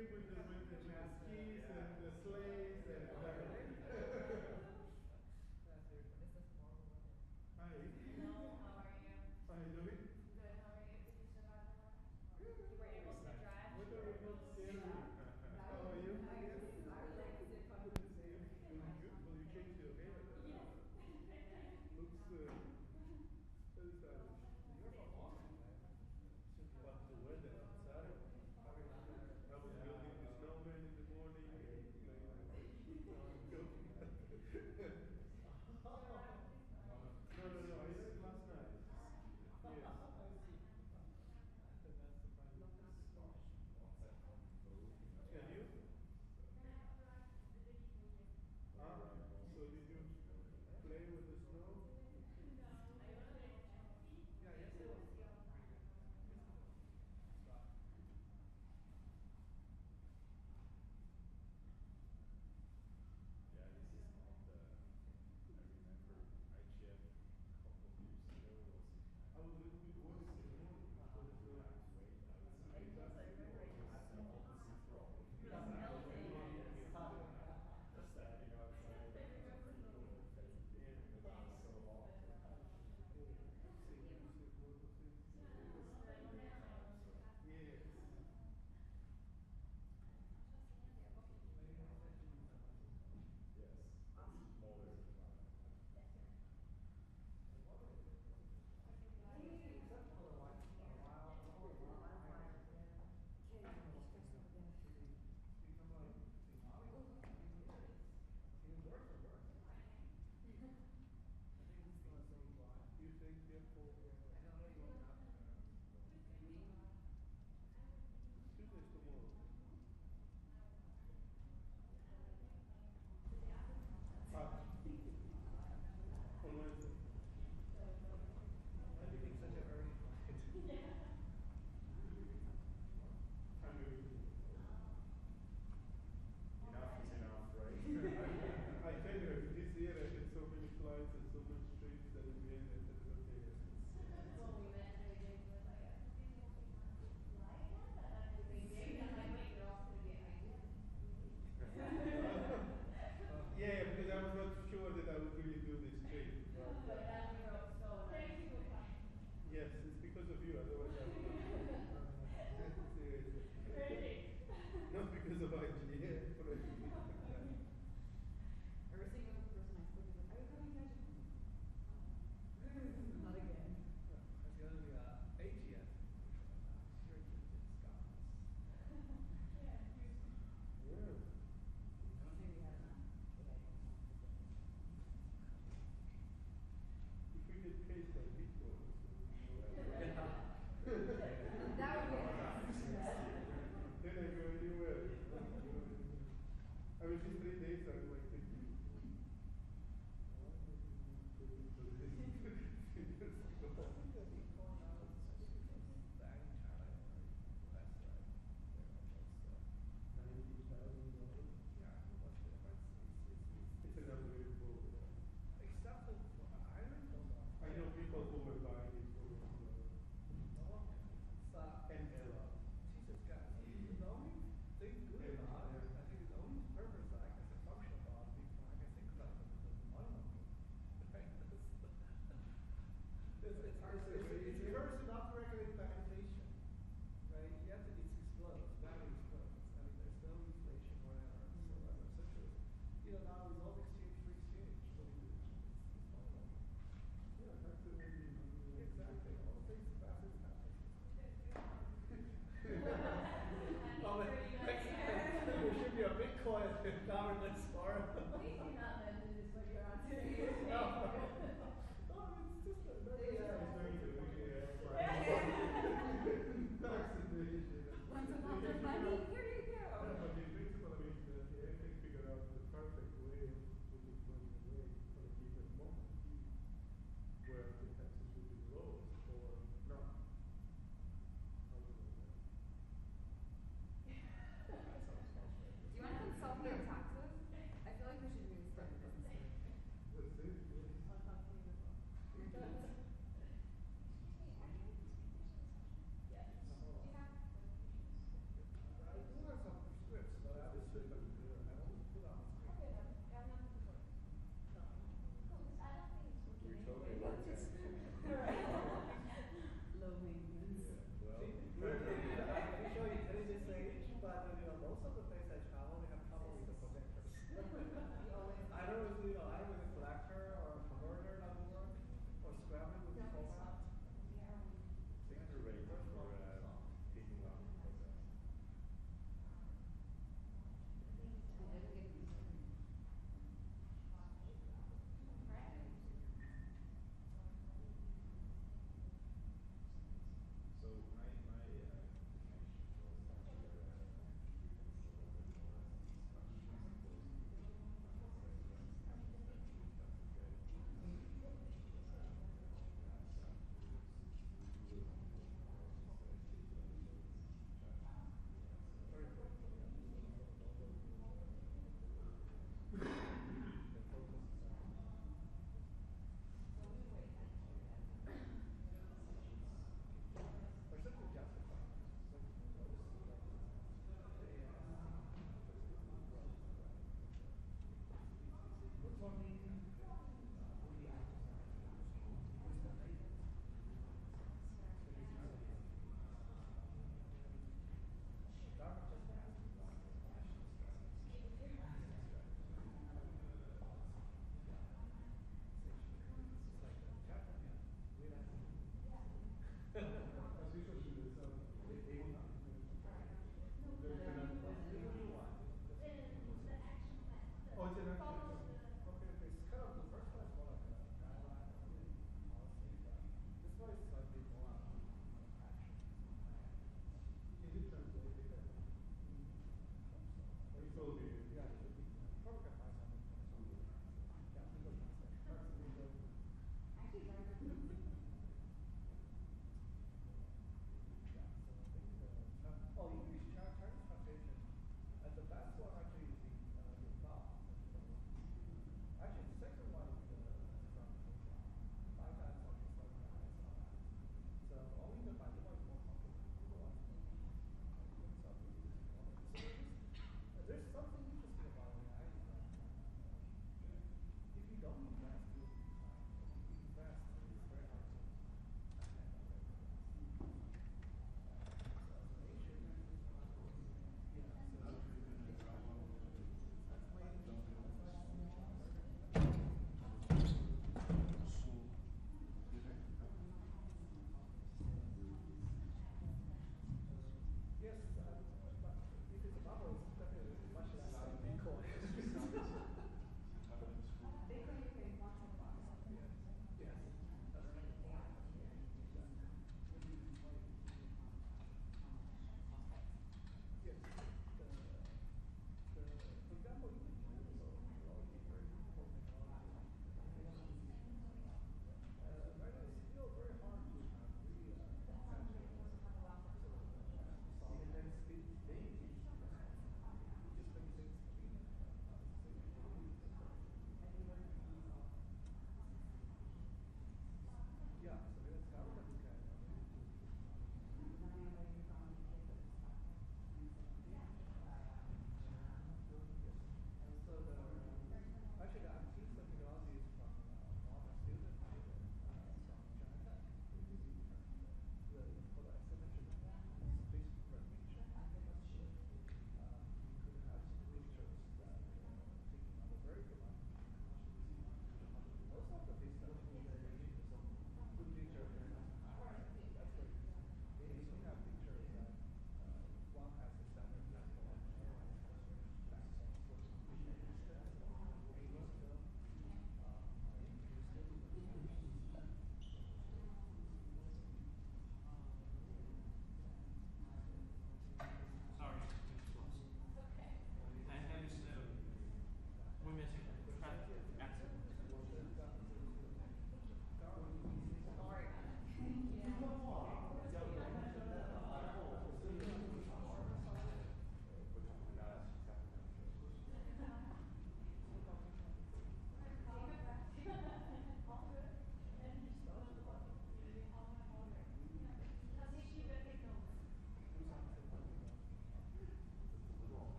trip with the skis and the sleighs and This is horrible. Hi. Hello, how are you? How you doing? Good, how are you? Did you survive the ride? You were able to drive? What are we not scared? How are you? I relaxed it. Good to see you. Doing good. Well, you changed your hair. Yes. Looks very stylish. But the weather outside, I was building the snowman in the morning. Go that most of the places I travel, they have trouble with the projectors. I don't really know, either with a collector or a converter that will work, or scrambling with the format. Things are ready for taking long process. So my connection was actually a little bit more discussions opposed to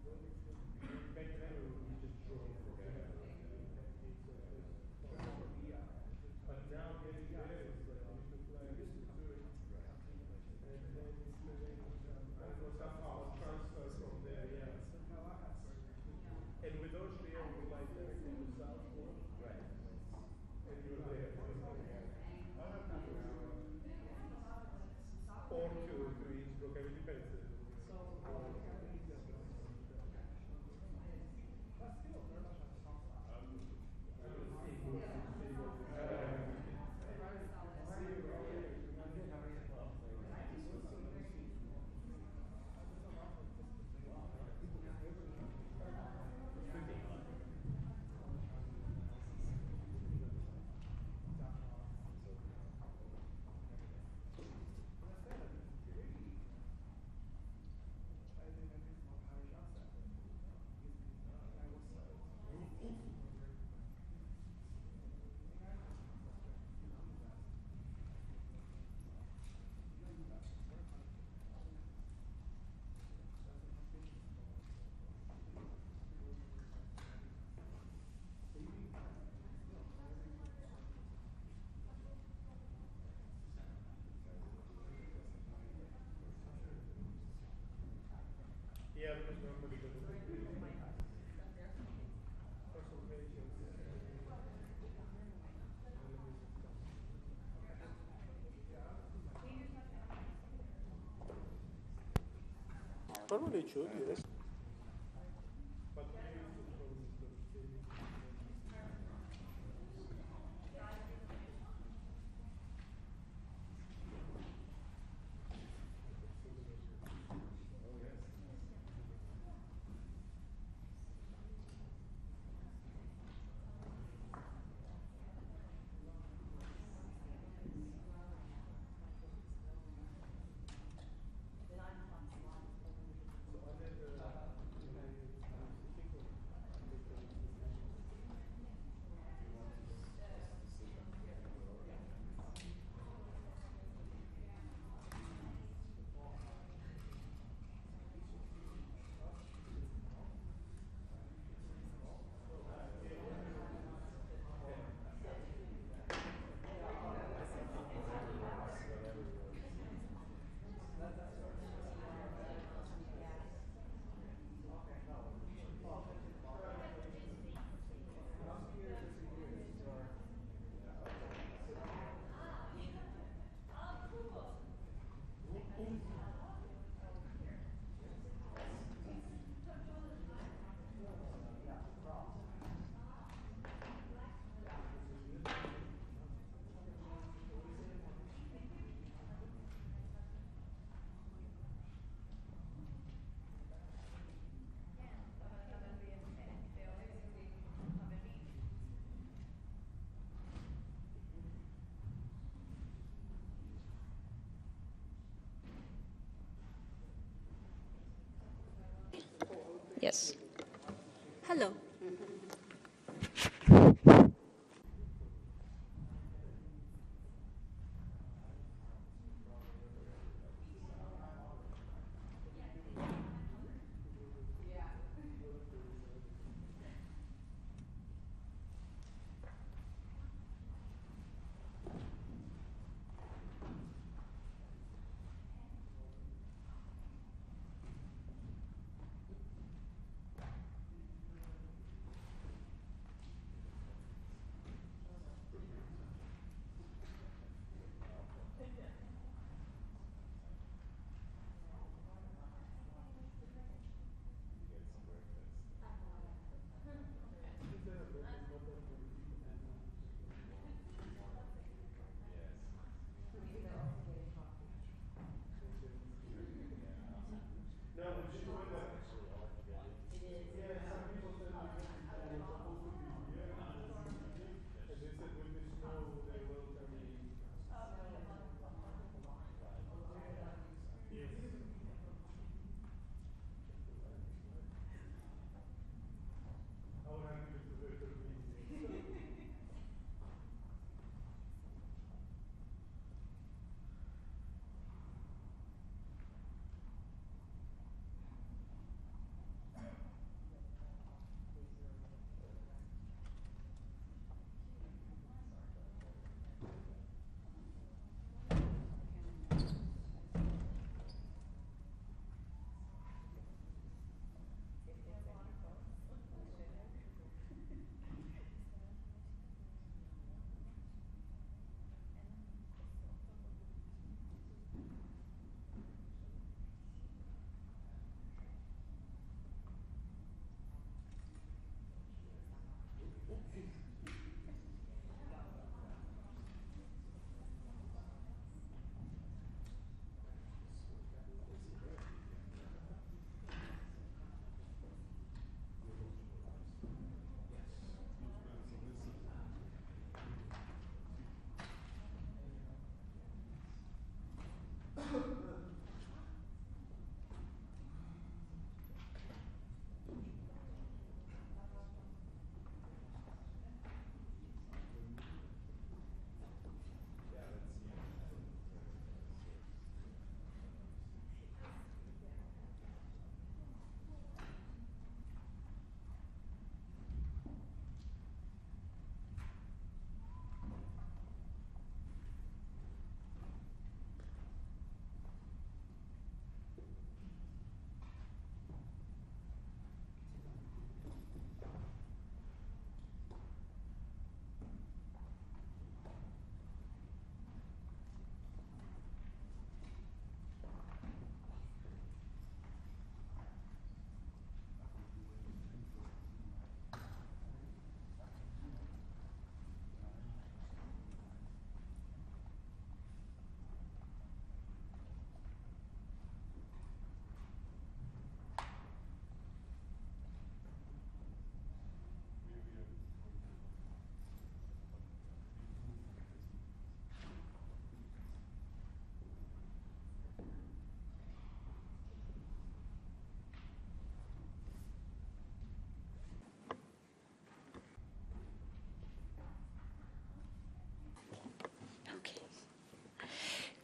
Back then we just drove for but now getting there is like you can fly to Zurich. And then I don't know, somehow transfer from there, yeah. And with Austria we fly directly to Salzburg. Right. And you're there. Or to Innsbruck, it depends. Yeah, because normally the Probably should, yes. but maybe it's Yes. Hello.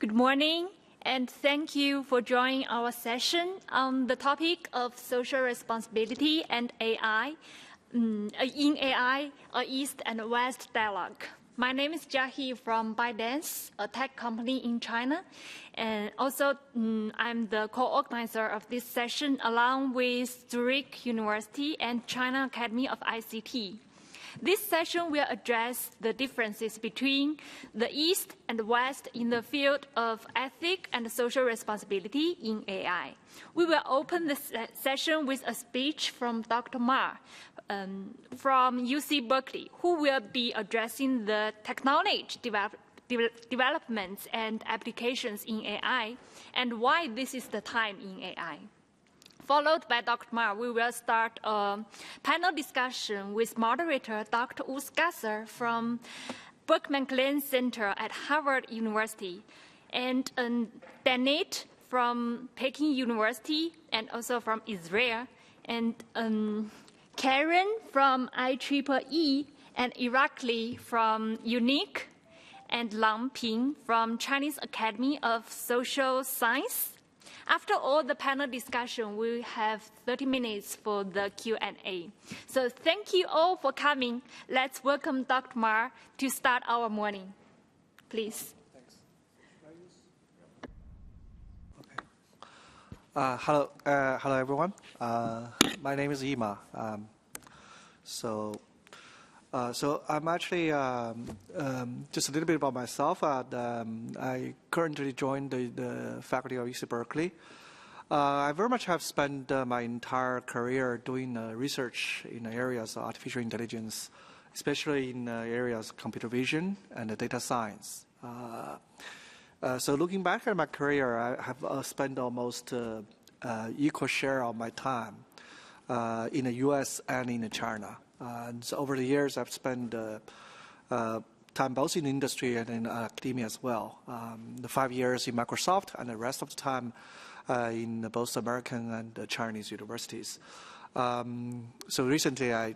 Good morning, and thank you for joining our session on the topic of social responsibility and AI, in AI, a East and West dialogue. My name is Jiahe from ByteDance, a tech company in China, and also I'm the co-organizer of this session along with Zurich University and China Academy of ICT. This session will address the differences between the East and West in the field of ethics and social responsibility in AI. We will open the session with a speech from Dr. Ma from UC Berkeley, who will be addressing the technology developments and applications in AI and why this is the time in AI. Followed by Dr. Ma, we will start a panel discussion with moderator Dr. Urs Gasser from Berkman-Klein Center at Harvard University, and Danette from Peking University and also from Israel, and Karen from IEEE, and Irakli from UNIC, and Lang Ping from Chinese Academy of Social Science. After all the panel discussion, we have 30 minutes for the Q&A. So thank you all for coming. Let's welcome Dr. Ma to start our morning. Please. Thanks. Okay. Hello everyone. My name is Ima. So I'm actually just a little bit about myself. I currently joined the faculty of UC Berkeley. I very much have spent my entire career doing research in areas of artificial intelligence, especially in areas of computer vision and data science. So looking back at my career, I have spent almost equal share of my time in the US and in China. And so over the years, I've spent time both in industry and in academia as well. The 5 years in Microsoft and the rest of the time in both American and Chinese universities. So recently, I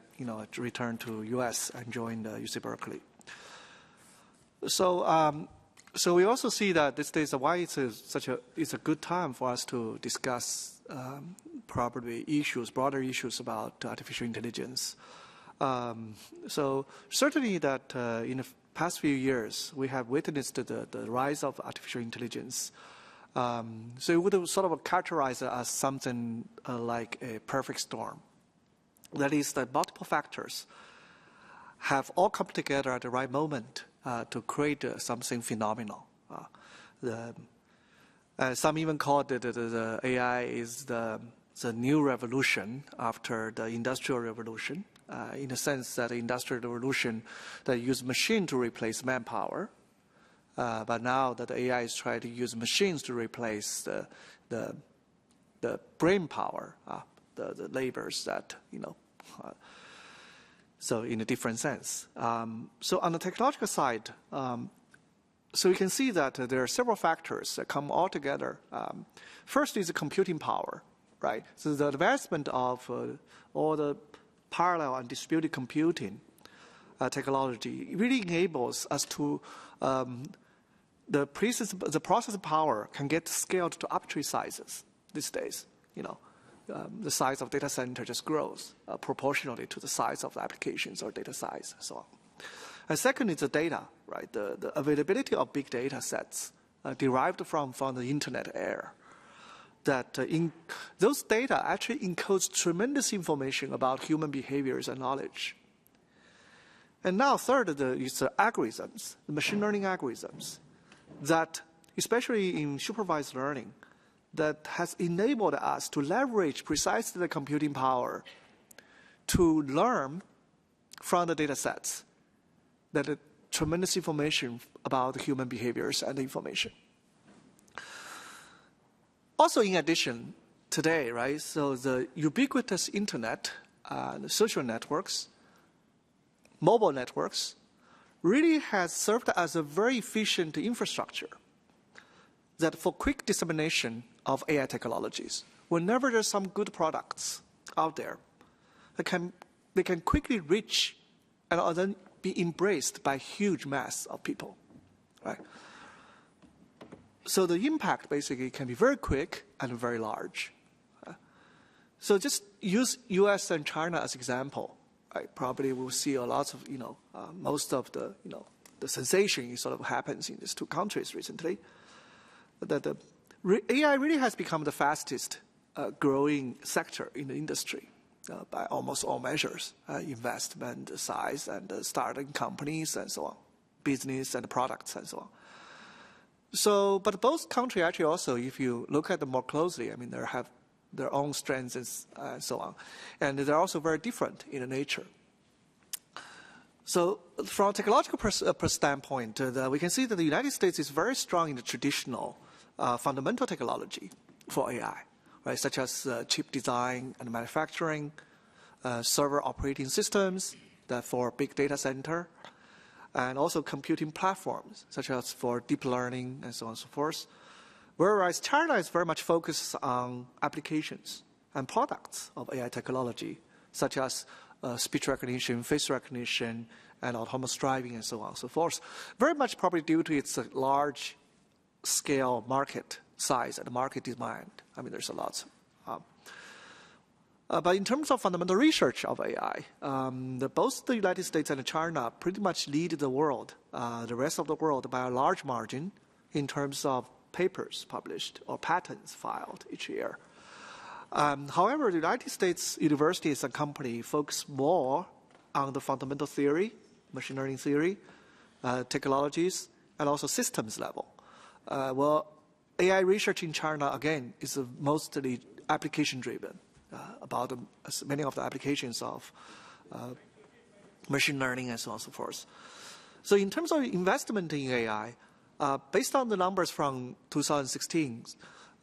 returned to US and joined UC Berkeley. So we also see that these days why it's a good time for us to discuss probably broader issues about artificial intelligence. So certainly that in the past few years, we have witnessed the rise of artificial intelligence. So it would sort of characterize it as something like a perfect storm. That is, that multiple factors have all come together at the right moment to create something phenomenal. Some even call it the AI is the new revolution after the Industrial Revolution. In the sense that the Industrial Revolution that used machine to replace manpower, but now that the AI is trying to use machines to replace the brain power, the labors that so in a different sense. So on the technological side, so we can see that there are several factors that come all together. First is the computing power, right? So the advancement of all the parallel and distributed computing technology really enables us to the processing power can get scaled to arbitrary sizes these days. The size of data center just grows proportionally to the size of the applications or data size, so on. And second is the data, right? The availability of big data sets derived from the internet era. That those data actually encodes tremendous information about human behaviors and knowledge. And now third is the algorithms, the machine learning algorithms, that especially in supervised learning, that has enabled us to leverage precisely the computing power to learn from the data sets that tremendous information about the human behaviors and the information. Also, in addition, today, right, so the ubiquitous internet, the social networks, mobile networks, really has served as a very efficient infrastructure that for quick dissemination of AI technologies. Whenever there's some good products out there, they can quickly reach and then be embraced by huge mass of people, right? So the impact basically can be very quick and very large. So just use U.S. and China as example. Right? Probably we'll see a lot of, most of the, the sensation sort of happens in these two countries recently. That the AI really has become the fastest growing sector in the industry by almost all measures, investment size and starting companies and so on, business and products and so on. So, but both countries actually also, if you look at them more closely, I mean, they have their own strengths and so on. And they're also very different in nature. So from a technological standpoint, we can see that the United States is very strong in the traditional fundamental technology for AI, right? Such as chip design and manufacturing, server operating systems that for big data center, and also computing platforms, such as for deep learning and so on and so forth. Whereas China is very much focused on applications and products of AI technology, such as speech recognition, face recognition, and autonomous driving, and so on and so forth. Very much probably due to its large scale market size and market demand. I mean, there's a lot. But in terms of fundamental research of AI, both the United States and China pretty much lead the world, the rest of the world, by a large margin in terms of papers published or patents filed each year. However, the United States universities and companies focus more on the fundamental theory, machine learning theory, technologies, and also systems level. Well, AI research in China, again, is mostly application-driven, about many of the applications of machine learning and so on and so forth. So in terms of investment in AI, based on the numbers from 2016,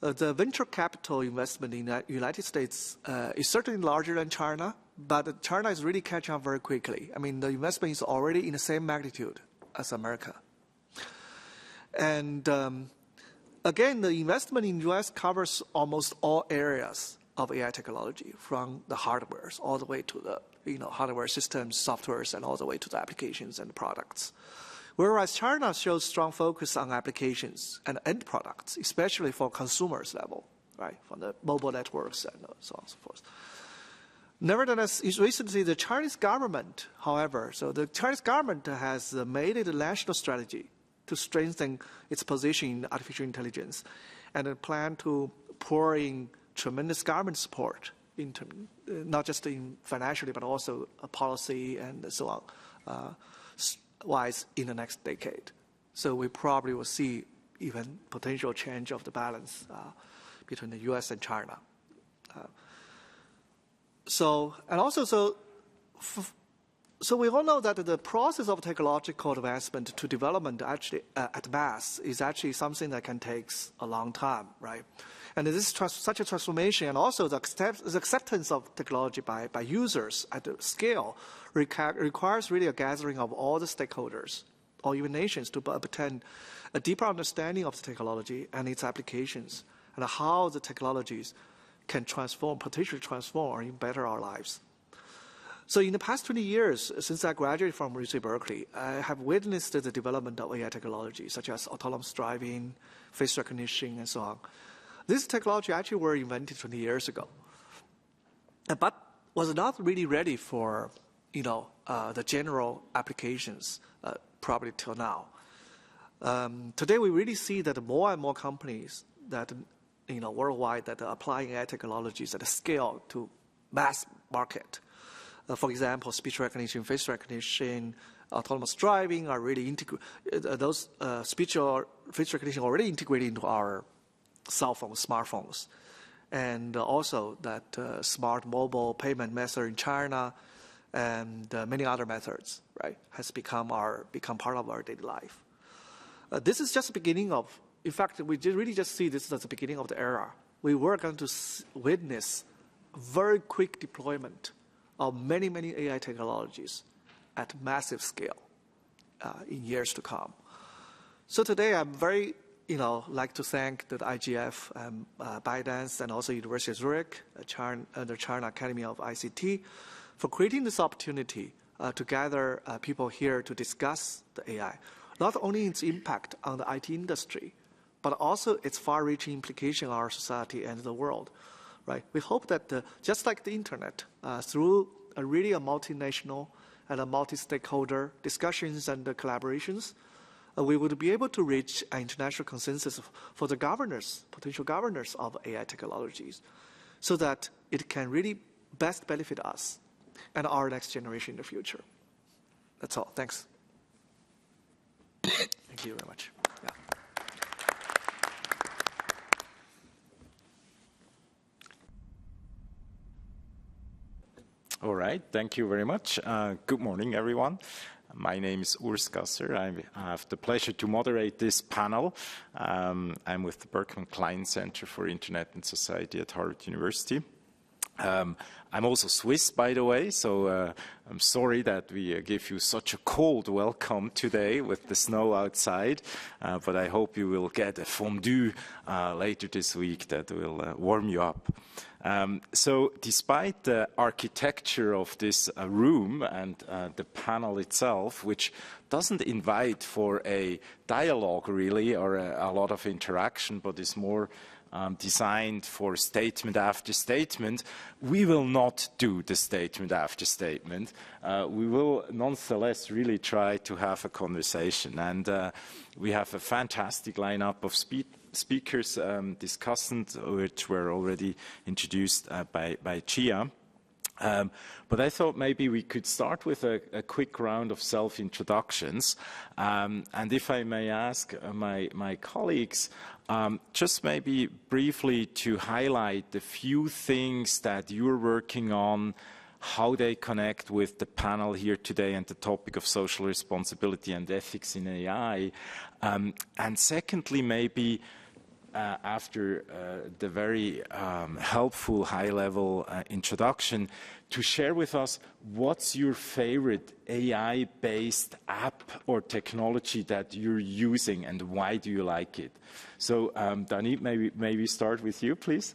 the venture capital investment in the United States is certainly larger than China, but China is really catching up very quickly. I mean, the investment is already in the same magnitude as America. And again, the investment in the US covers almost all areas of AI technology, from the hardwares all the way to the hardware systems, softwares, and all the way to the applications and products. Whereas China shows strong focus on applications and end products, especially for consumers level, right, from the mobile networks and so on and so forth. Nevertheless, recently the Chinese government, however, so the Chinese government has made it a national strategy to strengthen its position in artificial intelligence, and a plan to pour in tremendous government support, not just in financially, but also policy and so on, wise in the next decade. So we probably will see even potential change of the balance between the US and China. So we all know that the process of technological advancement to development actually at mass is actually something that can take a long time, right? And this such a transformation, and also the acceptance of technology by users at the scale requires really a gathering of all the stakeholders, or even nations, to obtain a deeper understanding of the technology and its applications, and how the technologies can potentially transform or even better our lives. So in the past 20 years, since I graduated from UC Berkeley, I have witnessed the development of AI technology, such as autonomous driving, face recognition, and so on. This technology actually were invented 20 years ago, but was not really ready for, the general applications, probably till now. Today, we really see that more and more companies that, worldwide, that are applying AI technologies at a scale to mass market. For example, speech recognition, face recognition, autonomous driving are really integrated. Those speech or face recognition already integrated into our cell phones, smartphones, and also that smart mobile payment method in China and many other methods, right, has become part of our daily life. This is just the beginning of. In fact, we really just see this as the beginning of the era. We were going to witness very quick deployment of many, many AI technologies at massive scale in years to come. So today, I'm very, like to thank the IGF, ByteDance, and also University of Zurich, the China Academy of ICT, for creating this opportunity to gather people here to discuss the AI, not only its impact on the IT industry, but also its far-reaching implication on our society and the world. Right? We hope that just like the internet, through a multinational and a multi-stakeholder discussions and collaborations, we would be able to reach an international consensus for the governors, potential governors of AI technologies, so that it can really best benefit us and our next generation in the future. That's all. Thanks. Thank you very much. Yeah. All right, thank you very much. Good morning, everyone. My name is Urs Gasser. I have the pleasure to moderate this panel. I'm with the Berkman Klein Center for Internet and Society at Harvard University. I'm also Swiss, by the way, so I'm sorry that we give you such a cold welcome today with the snow outside, but I hope you will get a fondue later this week that will warm you up. So despite the architecture of this room and the panel itself, which doesn't invite for a dialogue really or a lot of interaction, but is more designed for statement after statement, we will not do the statement after statement. We will nonetheless really try to have a conversation. And we have a fantastic lineup of speakers, discussants, which were already introduced by Chia. But I thought maybe we could start with a quick round of self-introductions. And if I may ask my colleagues, just maybe briefly to highlight the few things that you're working on, how they connect with the panel here today and the topic of social responsibility and ethics in AI. And secondly, maybe after the very helpful high-level introduction, to share with us what's your favorite AI-based app or technology that you're using and why do you like it? So, Danit, maybe start with you, please.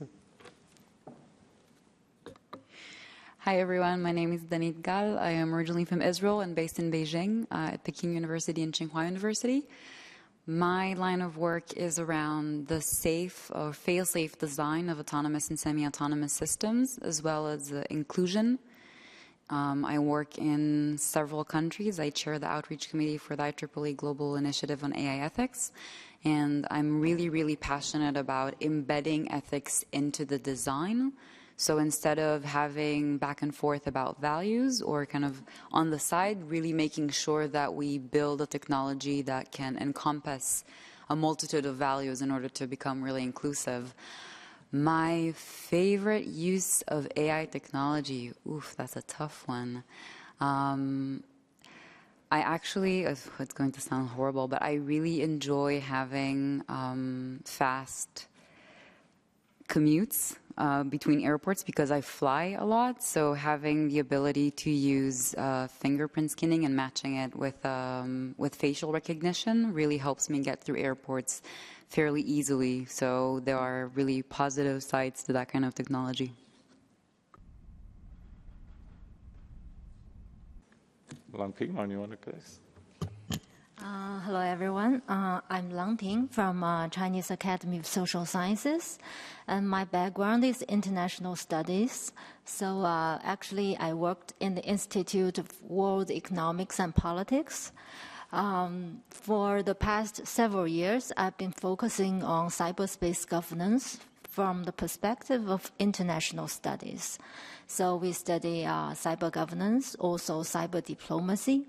Hi, everyone. My name is Danit Gal. I am originally from Israel and based in Beijing at Peking University and Tsinghua University. My line of work is around the safe or fail-safe design of autonomous and semi-autonomous systems, as well as inclusion. I work in several countries. I chair the outreach committee for the IEEE Global Initiative on AI Ethics. And I'm really, really passionate about embedding ethics into the design. So instead of having back and forth about values or kind of on the side, really making sure that we build a technology that can encompass a multitude of values in order to become really inclusive. My favorite use of AI technology, oof, that's a tough one. I actually, it's going to sound horrible, but I really enjoy having fast commutes between airports because I fly a lot. So having the ability to use fingerprint scanning and matching it with facial recognition really helps me get through airports fairly easily. So there are really positive sides to that kind of technology. Lang Ping, you want to go? Hello, everyone. I'm Lang Ping from Chinese Academy of Social Sciences, and my background is international studies. So actually, I worked in the Institute of World Economics and Politics. For the past several years, I've been focusing on cyberspace governance from the perspective of international studies. So we study cyber governance, also cyber diplomacy.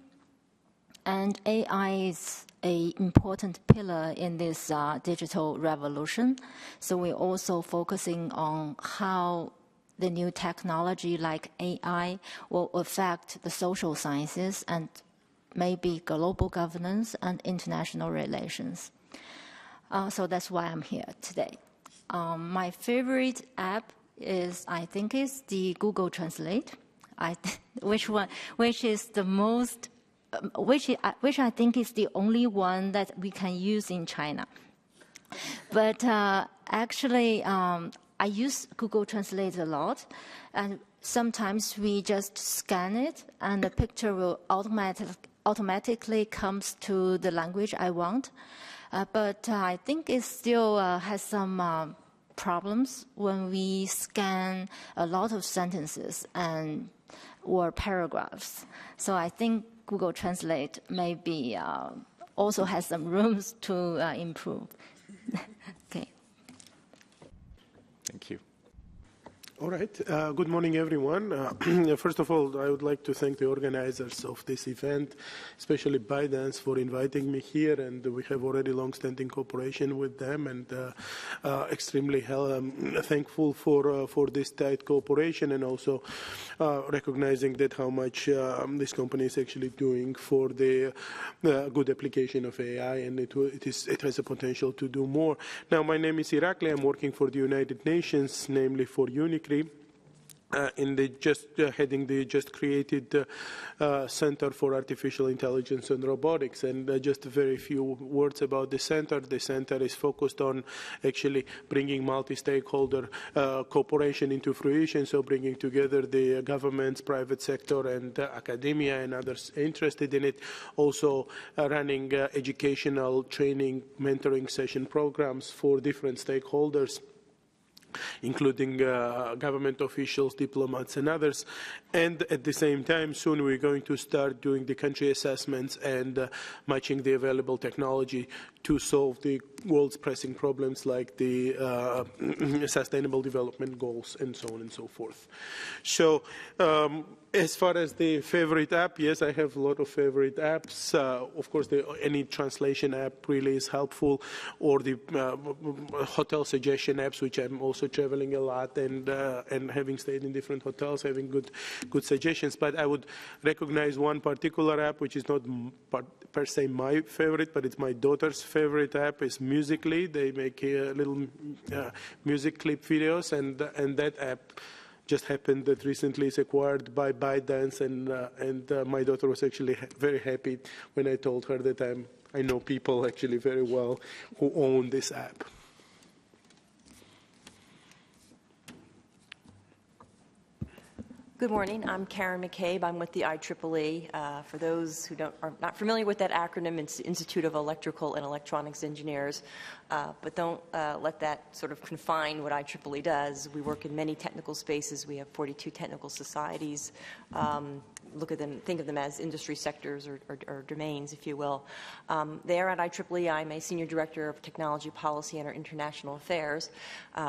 And AI is an important pillar in this digital revolution. So we're also focusing on how the new technology like AI will affect the social sciences and maybe global governance and international relations. So that's why I'm here today. My favorite app is, I think, is the Google Translate, which is the most which I think is the only one that we can use in China. But actually, I use Google Translate a lot, and sometimes we just scan it, and the picture will automatically comes to the language I want. but I think it still has some problems when we scan a lot of sentences or paragraphs. So I think Google Translate maybe also has some rooms to improve. Okay. Thank you. All right. Good morning, everyone. First of all, I would like to thank the organizers of this event, especially ByteDance, for inviting me here. And we have already long-standing cooperation with them, and extremely thankful for this tight cooperation, and also recognizing that how much this company is actually doing for the good application of AI, and it has a potential to do more. Now, my name is Irakli. I'm working for the United Nations, namely for UNICRI. Heading the just created Center for Artificial Intelligence and Robotics. And just a very few words about the center. The center is focused on actually bringing multi-stakeholder cooperation into fruition, so bringing together the governments, private sector, and academia and others interested in it. Also running educational training, mentoring session programs for different stakeholders, including government officials, diplomats, and others. And at the same time, soon we're going to start doing the country assessments and matching the available technology to solve the world's pressing problems like the Sustainable Development Goals and so on and so forth. So as far as the favorite app, yes, I have a lot of favorite apps. Of course, any translation app really is helpful, or the hotel suggestion apps, which I'm also traveling a lot and having stayed in different hotels, having good suggestions. But I would recognize one particular app, which is not per se my favorite, but it's my daughter's favorite app, is Musical.ly. They make little music clip videos, and that app just happened that recently is acquired by ByteDance, and my daughter was actually very happy when I told her that I know people actually very well who own this app. Good morning. I'm Karen McCabe. I'm with the IEEE. For those who are not familiar with that acronym, it's the Institute of Electrical and Electronics Engineers. But don't let that sort of confine what IEEE does. We work in many technical spaces. We have 42 technical societies. Look at them, think of them as industry sectors or domains, if you will. There at IEEE, I'm a Senior Director of Technology Policy and International Affairs,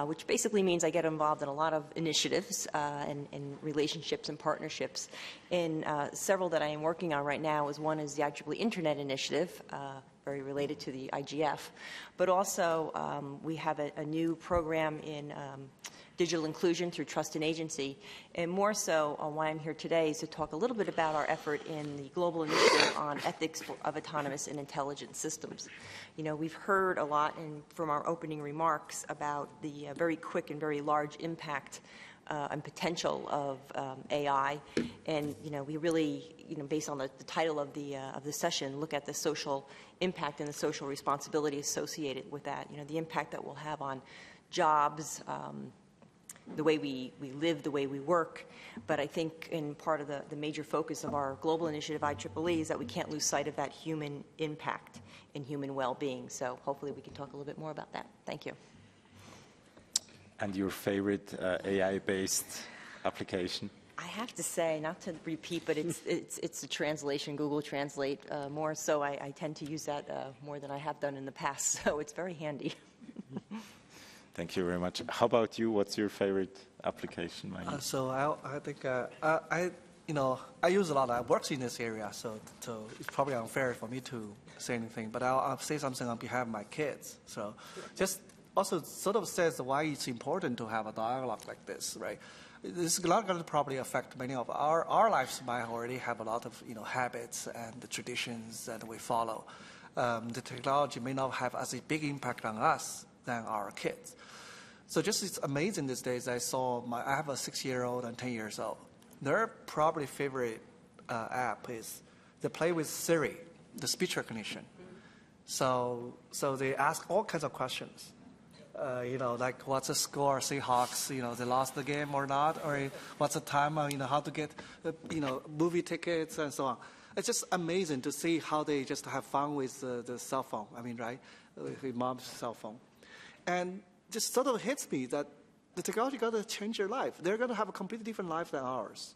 which basically means I get involved in a lot of initiatives and relationships and partnerships. In several that I am working on right now, one is the IEEE Internet Initiative, very related to the IGF, but also we have a new program in digital inclusion through trust and agency. And more so, why I'm here today is to talk a little bit about our effort in the global initiative on ethics of autonomous and intelligent systems. You know, we've heard a lot from our opening remarks about the very quick and very large impact and potential of AI, and we really, based on the title of the session, look at the social impact and the social responsibility associated with that. The impact that we'll have on jobs, the way we live, the way we work. But I think in part of the major focus of our global initiative, IEEE, is that we can't lose sight of that human impact and human well-being. So hopefully we can talk a little bit more about that. Thank you. And your favorite AI-based application? I have to say, not to repeat, but it's a translation, Google Translate. More so, I tend to use that more than I have done in the past. So it's very handy. Thank you very much. How about you? What's your favorite application? So I think I use a lot. I work in this area, so it's probably unfair for me to say anything. But I'll say something on behalf of my kids. So just also sort of says why it's important to have a dialogue like this, right? This is not going to probably affect many of our lives. Might already have a lot of habits and the traditions that we follow. The technology may not have as a big impact on us than our kids. So just it's amazing these days. I have a 6-year-old and 10 years old. Their probably favorite app is they play with Siri, the speech recognition. So they ask all kinds of questions. Like what's the score, Seahawks, they lost the game or not, or what's the time, how to get, movie tickets and so on. It's just amazing to see how they just have fun with the cell phone. I mean, right? with his mom's cell phone. And just sort of hits me that the technology got to change their life. They're going to have a completely different life than ours,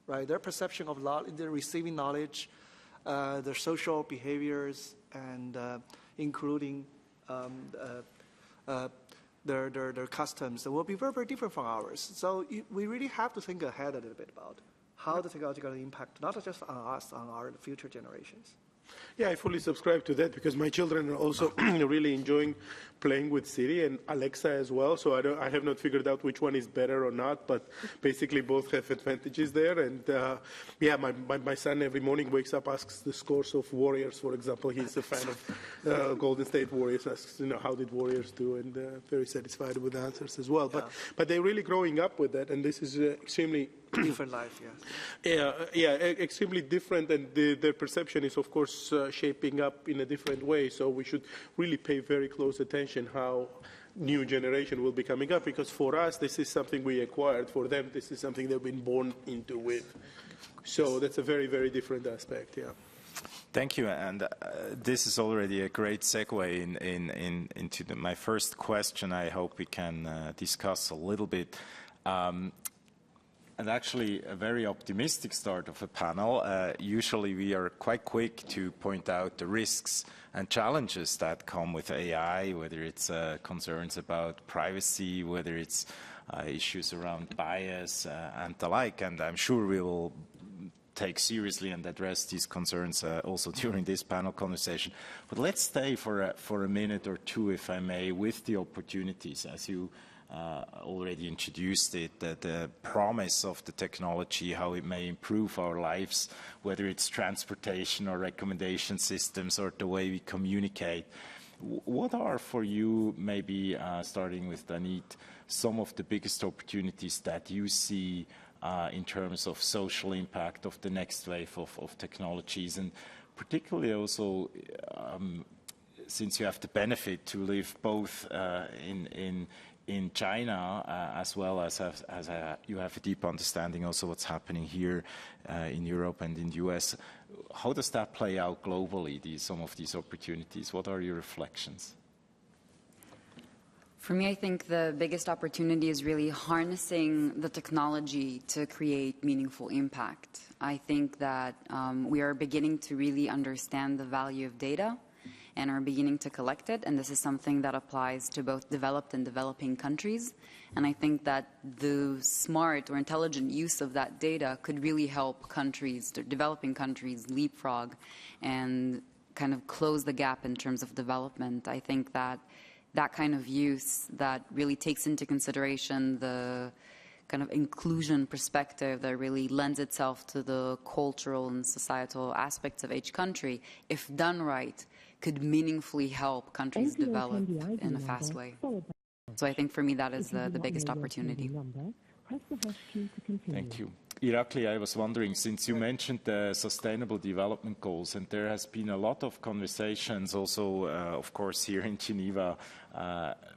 right? Their perception of their receiving knowledge, their social behaviors, and including their customs will be very, very different from ours. So we really have to think ahead a little bit about how the technology is going to impact not just on us, on our future generations. Yeah, I fully subscribe to that because my children are also really enjoying playing with Siri and Alexa as well. So I have not figured out which one is better or not, but basically both have advantages there. And yeah, my son every morning wakes up, asks the scores of Warriors, for example. He's a fan of Golden State Warriors, asks, how did Warriors do, and very satisfied with the answers as well. But they're really growing up with that, and this is extremely different life, yes. Yeah, extremely different, and their perception is, of course, shaping up in a different way. So we should really pay very close attention how new generation will be coming up, because for us, this is something we acquired. For them, this is something they've been born into with. So that's a very, very different aspect, yeah. Thank you, and this is already a great segue into my first question. I hope we can discuss a little bit. And actually, a very optimistic start of a panel. Usually, we are quite quick to point out the risks and challenges that come with AI, whether it's concerns about privacy, whether it's issues around bias and the like. And I'm sure we will take seriously and address these concerns also during this panel conversation. But let's stay for a minute or two, if I may, with the opportunities, as you already introduced it, the promise of the technology, how it may improve our lives, whether it's transportation or recommendation systems or the way we communicate. What are for you, maybe starting with Danit, some of the biggest opportunities that you see in terms of social impact of the next wave of technologies, and particularly also since you have the benefit to live both in China, as well as you have a deep understanding also what's happening here in Europe and in the US. How does that play out globally, some of these opportunities? What are your reflections? For me, I think the biggest opportunity is really harnessing the technology to create meaningful impact. I think that we are beginning to really understand the value of data and are beginning to collect it, and this is something that applies to both developed and developing countries. And I think that the smart or intelligent use of that data could really help countries, developing countries, leapfrog and kind of close the gap in terms of development. I think that that kind of use that really takes into consideration the kind of inclusion perspective that really lends itself to the cultural and societal aspects of each country, if done right, could meaningfully help countries develop in a fast way. So I think for me that is the biggest opportunity. Thank you. Irakli, I was wondering, since you mentioned the Sustainable Development Goals, and there has been a lot of conversations also, of course, here in Geneva,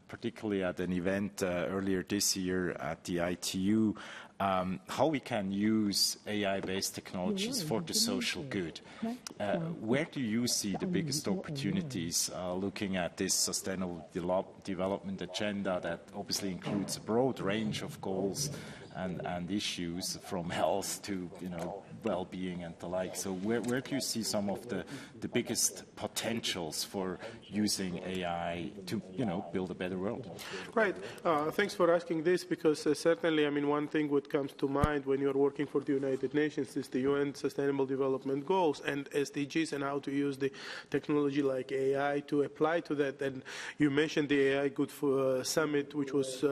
particularly at an event earlier this year at the ITU, how we can use AI-based technologies for the social good. Where do you see the biggest opportunities looking at this Sustainable Development Agenda that obviously includes a broad range of goals and issues, from health to well-being and the like? So where do you see some of the biggest potentials for using AI to build a better world? Right. Thanks for asking this, because certainly, I mean, one thing what comes to mind when you're working for the United Nations is the UN Sustainable Development Goals and SDGs, and how to use the technology like AI to apply to that. And you mentioned the AI Good Summit, which was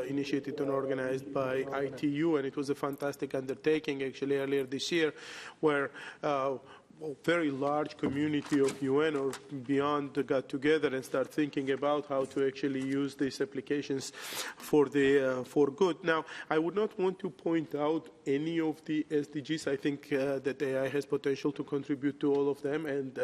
initiated and organized by ITU, and it was a fantastic undertaking actually earlier this year, where a very large community of UN or beyond got together and start thinking about how to actually use these applications for good. Now, I would not want to point out any of the SDGs. I think that AI has potential to contribute to all of them, and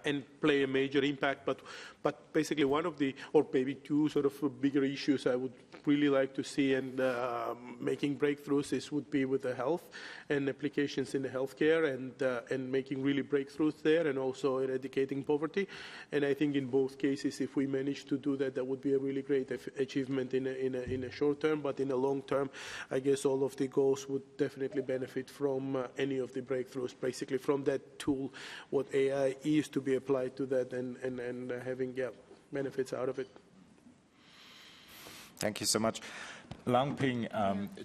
and play a major impact. But basically one of the, or maybe two sort of bigger issues I would really like to see and making breakthroughs would be with the health and applications in the healthcare and making really breakthroughs there, and also eradicating poverty. And I think in both cases, if we manage to do that, that would be a really great achievement in a short term. But in a long term, I guess all of the goals would definitely benefit from any of the breakthroughs, basically from that tool, what AI is to be applied to that and having benefits out of it. Thank you so much. Langping,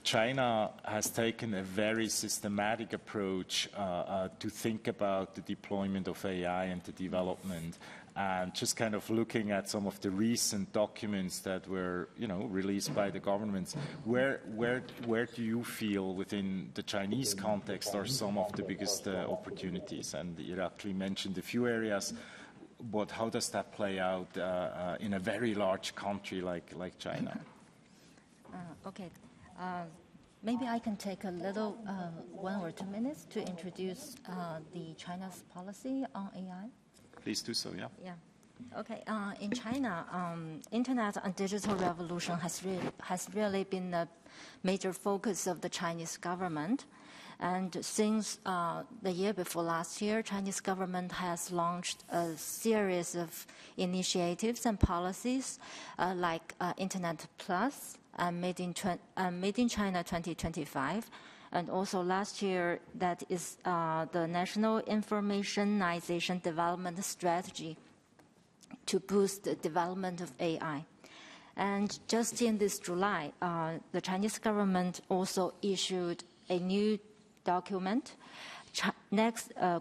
China has taken a very systematic approach to think about the deployment of AI and the development. And just kind of looking at some of the recent documents that were, released by the governments, where do you feel within the Chinese context are some of the biggest opportunities? And you actually mentioned a few areas, but how does that play out in a very large country like China? Okay. Maybe I can take a little 1 or 2 minutes to introduce the China's policy on AI. Please do so, yeah. Yeah. Okay. In China, internet and digital revolution has really been a major focus of the Chinese government. And since the year before last year, Chinese government has launched a series of initiatives and policies like Internet Plus, Made in China 2025. And also last year, that is the National Informationization Development Strategy to boost the development of AI. And just in this July, the Chinese government also issued a new document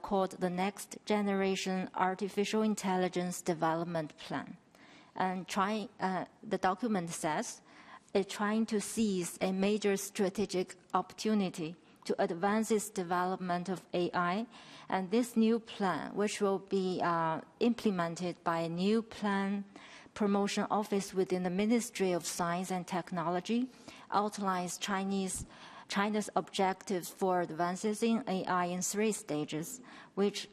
called the Next Generation Artificial Intelligence Development Plan. And the document says it's trying to seize a major strategic opportunity to advance its development of AI. And this new plan, which will be implemented by a new plan promotion office within the Ministry of Science and Technology, outlines China's objectives for advances in AI in 3 stages, which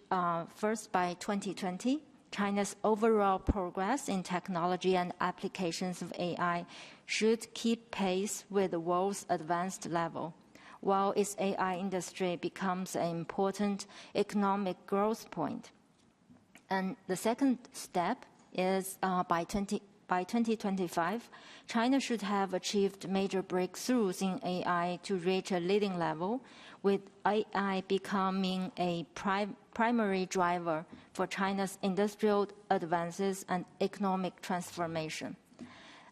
first by 2020, China's overall progress in technology and applications of AI should keep pace with the world's advanced level, while its AI industry becomes an important economic growth point. And the second step is by 2025, China should have achieved major breakthroughs in AI to reach a leading level, with AI becoming a primary driver for China's industrial advances and economic transformation.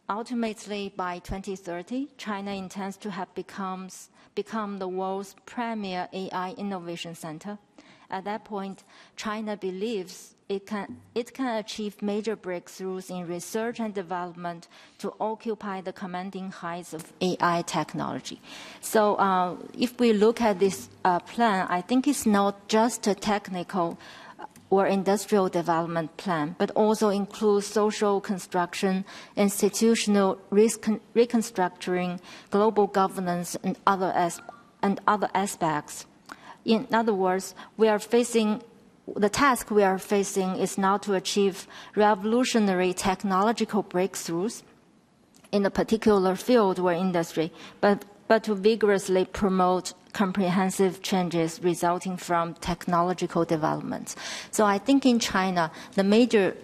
Ultimately, by 2030, China intends to have become the world's premier AI innovation center. At that point, China believes it can achieve major breakthroughs in research and development to occupy the commanding heights of AI technology. So if we look at this plan, I think it's not just a technical or industrial development plan, but also includes social construction, institutional reconstructing, global governance, and other aspects. In other words, the task we are facing is not to achieve revolutionary technological breakthroughs in a particular field or industry, but to vigorously promote comprehensive changes resulting from technological developments. So I think in China, the major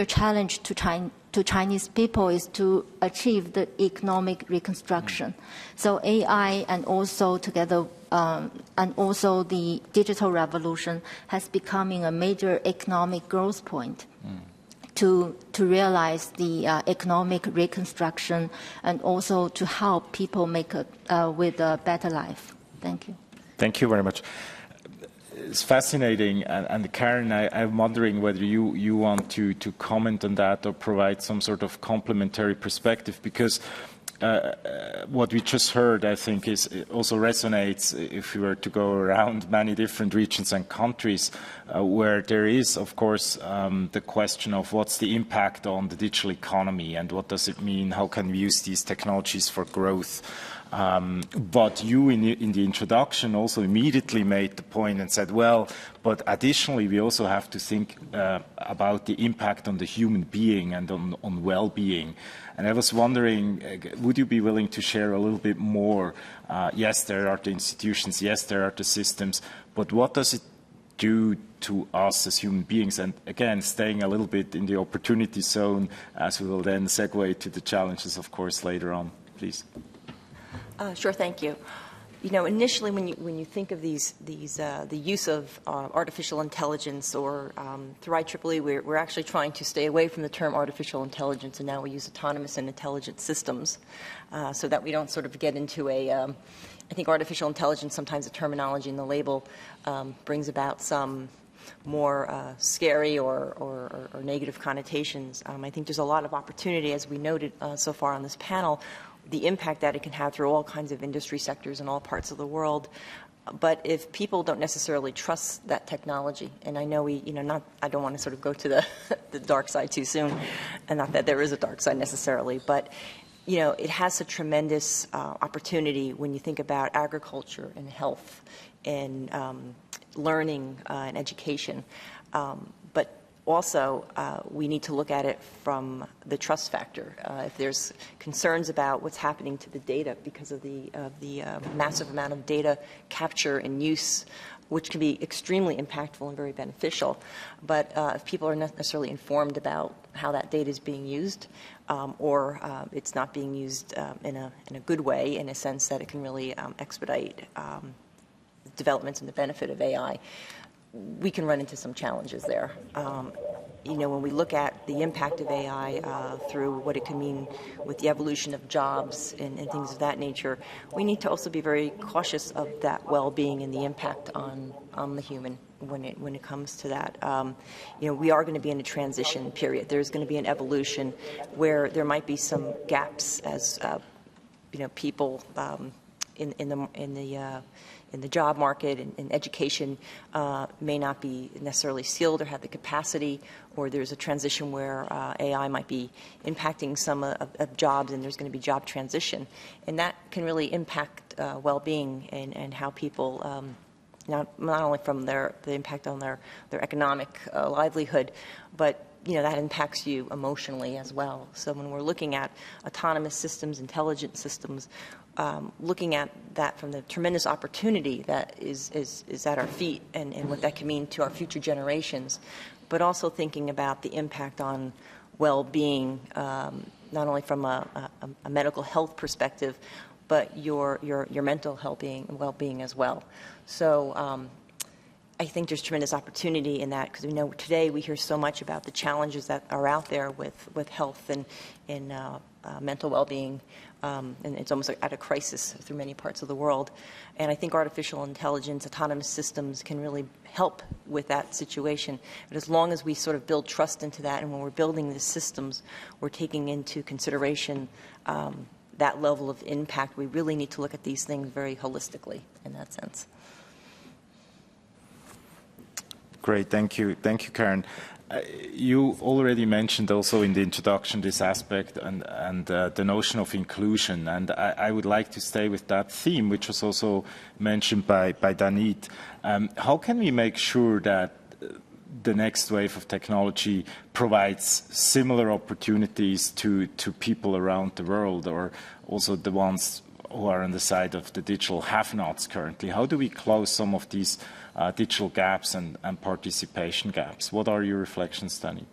challenge to Chinese people is to achieve the economic reconstruction. So AI and also together and also the digital revolution has becoming a major economic growth point to realize the economic reconstruction and also to help people make with a better life. Thank you. Thank you very much. It's fascinating, and Karen, I'm wondering whether you want to comment on that or provide some sort of complementary perspective, because what we just heard, I think, also resonates if we were to go around many different regions and countries where there is, of course, the question of what's the impact on the digital economy and what does it mean, how can we use these technologies for growth. But you, in the introduction, also immediately made the point and said, well, but additionally, we also have to think about the impact on the human being and on well-being. And I was wondering, would you be willing to share a little bit more? Yes, there are the institutions, yes, there are the systems, but what does it do to us as human beings? And again, staying a little bit in the opportunity zone, as we will then segue to the challenges, of course, later on. Please. Sure, thank you. You know, initially, when you think of the use of artificial intelligence, or through IEEE, we're actually trying to stay away from the term artificial intelligence, and now we use autonomous and intelligent systems, so that we don't sort of get into a. I think artificial intelligence, sometimes the terminology and the label brings about some more scary or negative connotations. I think there's a lot of opportunity, as we noted so far on this panel, the impact that it can have through all kinds of industry sectors in all parts of the world. But if people don't necessarily trust that technology, and I know I don't want to sort of go to the dark side too soon, and not that there is a dark side necessarily, but it has a tremendous opportunity when you think about agriculture and health and learning and education. But also, we need to look at it from the trust factor. If there's concerns about what's happening to the data because of the massive amount of data capture and use, which can be extremely impactful and very beneficial. But if people are not necessarily informed about how that data is being used, or it's not being used in a good way, in a sense that it can really expedite developments and the benefit of AI, we can run into some challenges there. When we look at the impact of AI through what it can mean with the evolution of jobs and things of that nature, we need to also be very cautious of that well-being and the impact on the human when it comes to that. We are going to be in a transition period. There's going to be an evolution where there might be some gaps as people in the job market and in education may not be necessarily skilled or have the capacity, or there's a transition where AI might be impacting some of jobs, and there's going to be job transition. And that can really impact well-being and how people, not only from the impact on their economic livelihood, but that impacts you emotionally as well. So when we're looking at autonomous systems, intelligent systems, looking at that from the tremendous opportunity that is at our feet and what that can mean to our future generations, but also thinking about the impact on well-being, not only from a medical health perspective, but your mental well-being as well. So I think there's tremendous opportunity in that, because we know today we hear so much about the challenges that are out there with health and mental well-being, and it's almost like at a crisis through many parts of the world. And I think artificial intelligence, autonomous systems can really help with that situation. But as long as we sort of build trust into that, and when we're building the systems, we're taking into consideration that level of impact, we really need to look at these things very holistically in that sense. Great, thank you, Karen. You already mentioned also in the introduction this aspect and the notion of inclusion, and I would like to stay with that theme, which was also mentioned by Danit. How can we make sure that the next wave of technology provides similar opportunities to people around the world, or also the ones who are on the side of the digital have-nots currently? How do we close some of these digital gaps and participation gaps? What are your reflections, Danit?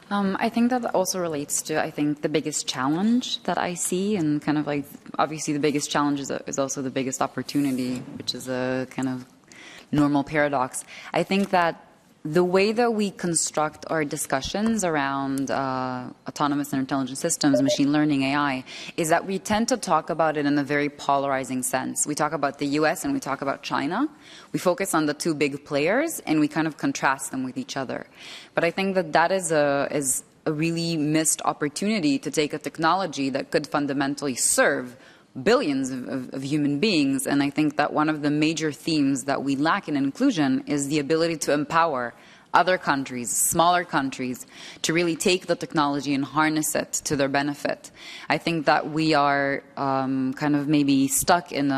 I think that also relates to, the biggest challenge that I see, and kind of like, obviously the biggest challenge is also the biggest opportunity, which is a kind of normal paradox. I think that the way that we construct our discussions around autonomous and intelligent systems, machine learning, AI, is that we tend to talk about it in a very polarizing sense. We talk about the US and we talk about China. We focus on the two big players and we kind of contrast them with each other. But I think that is a really missed opportunity to take a technology that could fundamentally serve billions of human beings. And I think that one of the major themes that we lack in inclusion is the ability to empower other countries, smaller countries, to really take the technology and harness it to their benefit. I think that we are kind of maybe stuck in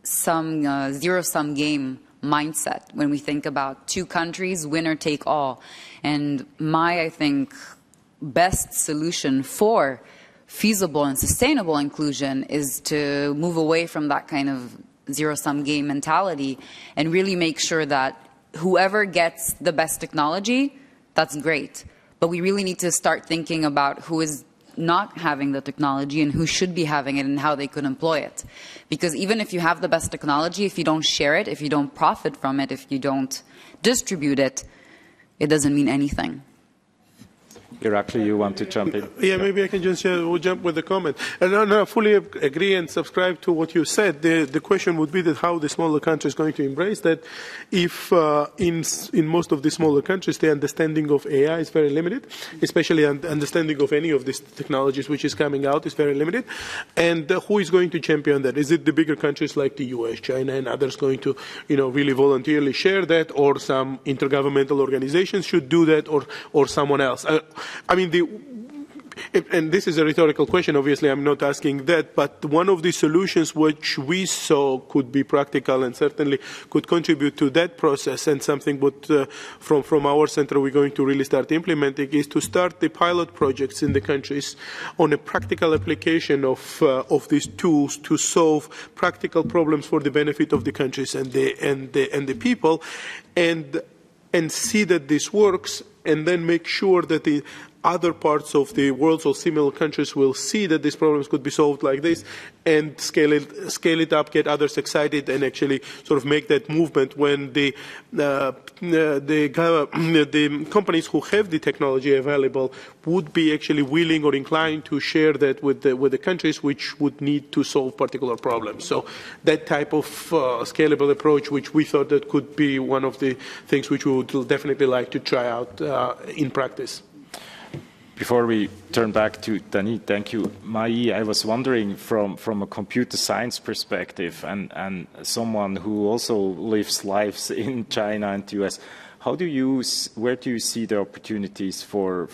some zero-sum game mindset when we think about two countries, winner take all. And I think, best solution for feasible and sustainable inclusion is to move away from that kind of zero-sum game mentality and really make sure that whoever gets the best technology, that's great. But we really need to start thinking about who is not having the technology and who should be having it and how they could employ it. Because even if you have the best technology, if you don't share it, if you don't profit from it, if you don't distribute it, it doesn't mean anything. Irakli, you want to jump in? Yeah, maybe I can just jump with a comment. And I fully agree and subscribe to what you said. The question would be that how the smaller country is going to embrace that. If in most of the smaller countries, the understanding of AI is very limited, especially understanding of any of these technologies which is coming out is very limited. And who is going to champion that? Is it the bigger countries like the US, China, and others going to, really voluntarily share that, or some intergovernmental organizations should do that, or someone else? And this is a rhetorical question, obviously I'm not asking that, but one of the solutions which we saw could be practical and certainly could contribute to that process, and something what from our center we're going to really start implementing, is to start the pilot projects in the countries on a practical application of these tools to solve practical problems for the benefit of the countries and the people, and see that this works, and then make sure that the other parts of the world or similar countries will see that these problems could be solved like this, and scale it up, get others excited, and actually sort of make that movement when the companies who have the technology available would be actually willing or inclined to share that with the countries which would need to solve particular problems. So that type of scalable approach, which we thought that could be one of the things which we would definitely like to try out in practice. Before we turn back to Dani, thank you, Mai. I was wondering from a computer science perspective, and someone who also lives lives in China and the US, where do you see the opportunities for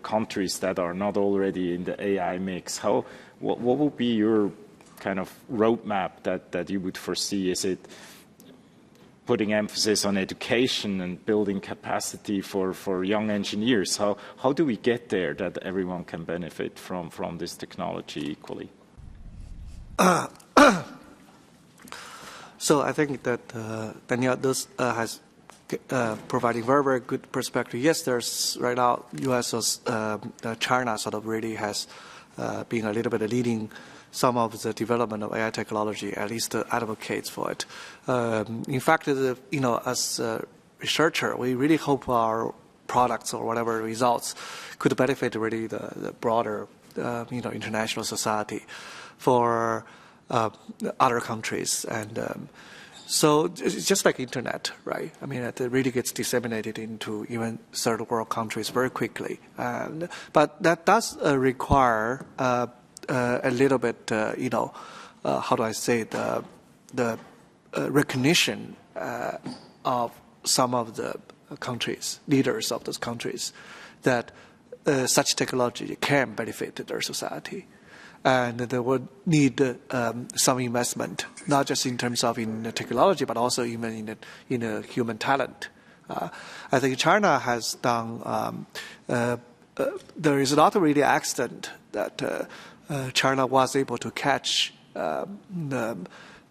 countries that are not already in the AI mix? What would be your kind of roadmap that you would foresee? Is it putting emphasis on education and building capacity for young engineers? How do we get there that everyone can benefit from this technology equally? So I think that Daniel has providing very, very good perspective. Yes, there's right now US or China sort of really has been a little bit leading some of the development of AI technology, at least advocates for it. In fact, as a researcher, we really hope our products or whatever results could benefit really the broader, international society for other countries. And so it's just like internet, right? I mean, it really gets disseminated into even third world countries very quickly. But that does require a little bit, how do I say, the recognition of some of the countries, leaders of those countries, that such technology can benefit their society. And they would need some investment, not just in terms of in technology, but also even in human talent. I think China has done, there is not really accident that China was able to catch a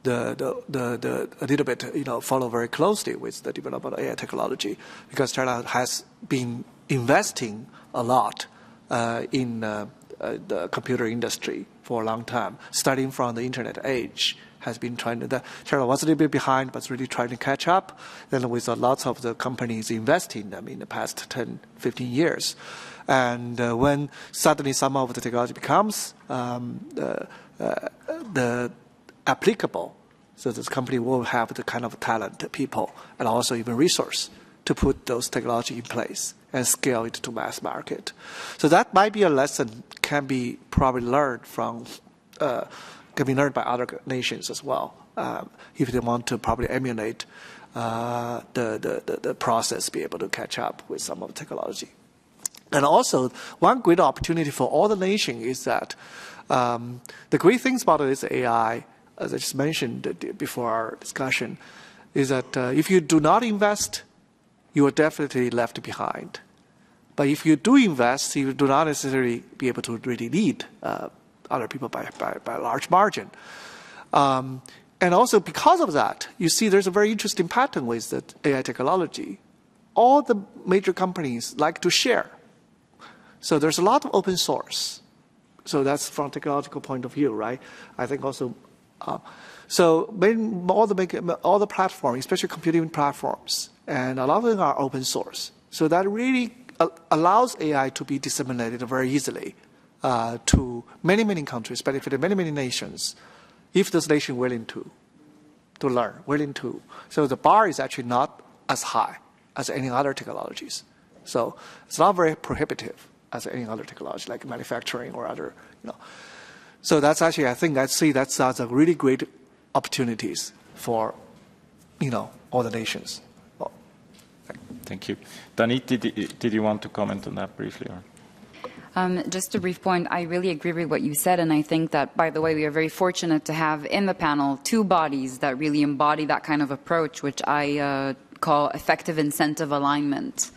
little bit, follow very closely with the development of AI technology, because China has been investing a lot in the computer industry for a long time, starting from the internet age. Has been trying to, China was a little bit behind, but really trying to catch up. Then with lots of the companies investing in them in the past 10, 15 years. And when suddenly some of the technology becomes the applicable, so this company will have the kind of talent, people, and also even resource to put those technology in place and scale it to mass market. So that might be a lesson can be probably learned from can be learned by other nations as well, if they want to probably emulate the process, be able to catch up with some of the technology. And also, one great opportunity for all the nations is that the great things about this AI, as I just mentioned before our discussion, is that if you do not invest, you are definitely left behind. But if you do invest, you do not necessarily be able to really lead other people by a large margin. And also because of that, you see there's a very interesting pattern with the AI technology. All the major companies like to share. So there's a lot of open source. So that's from a technological point of view, right? I think also, so all the platforms, especially computing platforms, and a lot of them are open source. So that really allows AI to be disseminated very easily to many, many countries, benefit many, many nations, if those nations willing to learn, willing to. So the bar is actually not as high as any other technologies. So it's not very prohibitive as any other technology, like manufacturing or other, So that's actually, I think, that's a really great opportunities for, all the nations. Well, thank you. Danit, did you want to comment on that briefly? Or? Just a brief point, I really agree with what you said, and I think that, by the way, we are very fortunate to have in the panel 2 bodies that really embody that kind of approach, which I call effective incentive alignment.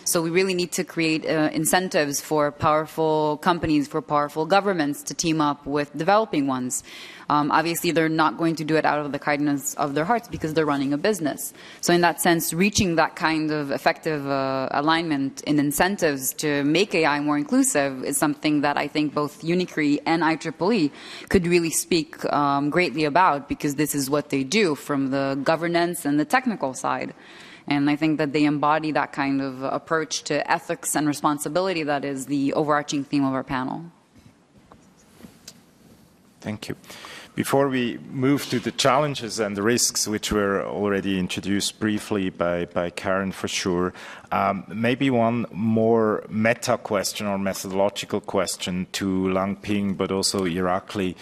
So we really need to create incentives for powerful companies, for powerful governments to team up with developing ones. Obviously, they're not going to do it out of the kindness of their hearts because they're running a business. So in that sense, reaching that kind of effective alignment in incentives to make AI more inclusive is something that I think both UniCRI and IEEE could really speak greatly about, because this is what they do from the governance and the technical side. And I think that they embody that kind of approach to ethics and responsibility that is the overarching theme of our panel. Thank you. Before we move to the challenges and the risks, which were already introduced briefly by Karen for sure, maybe one more meta question or methodological question to Lang Ping, but also Irakli.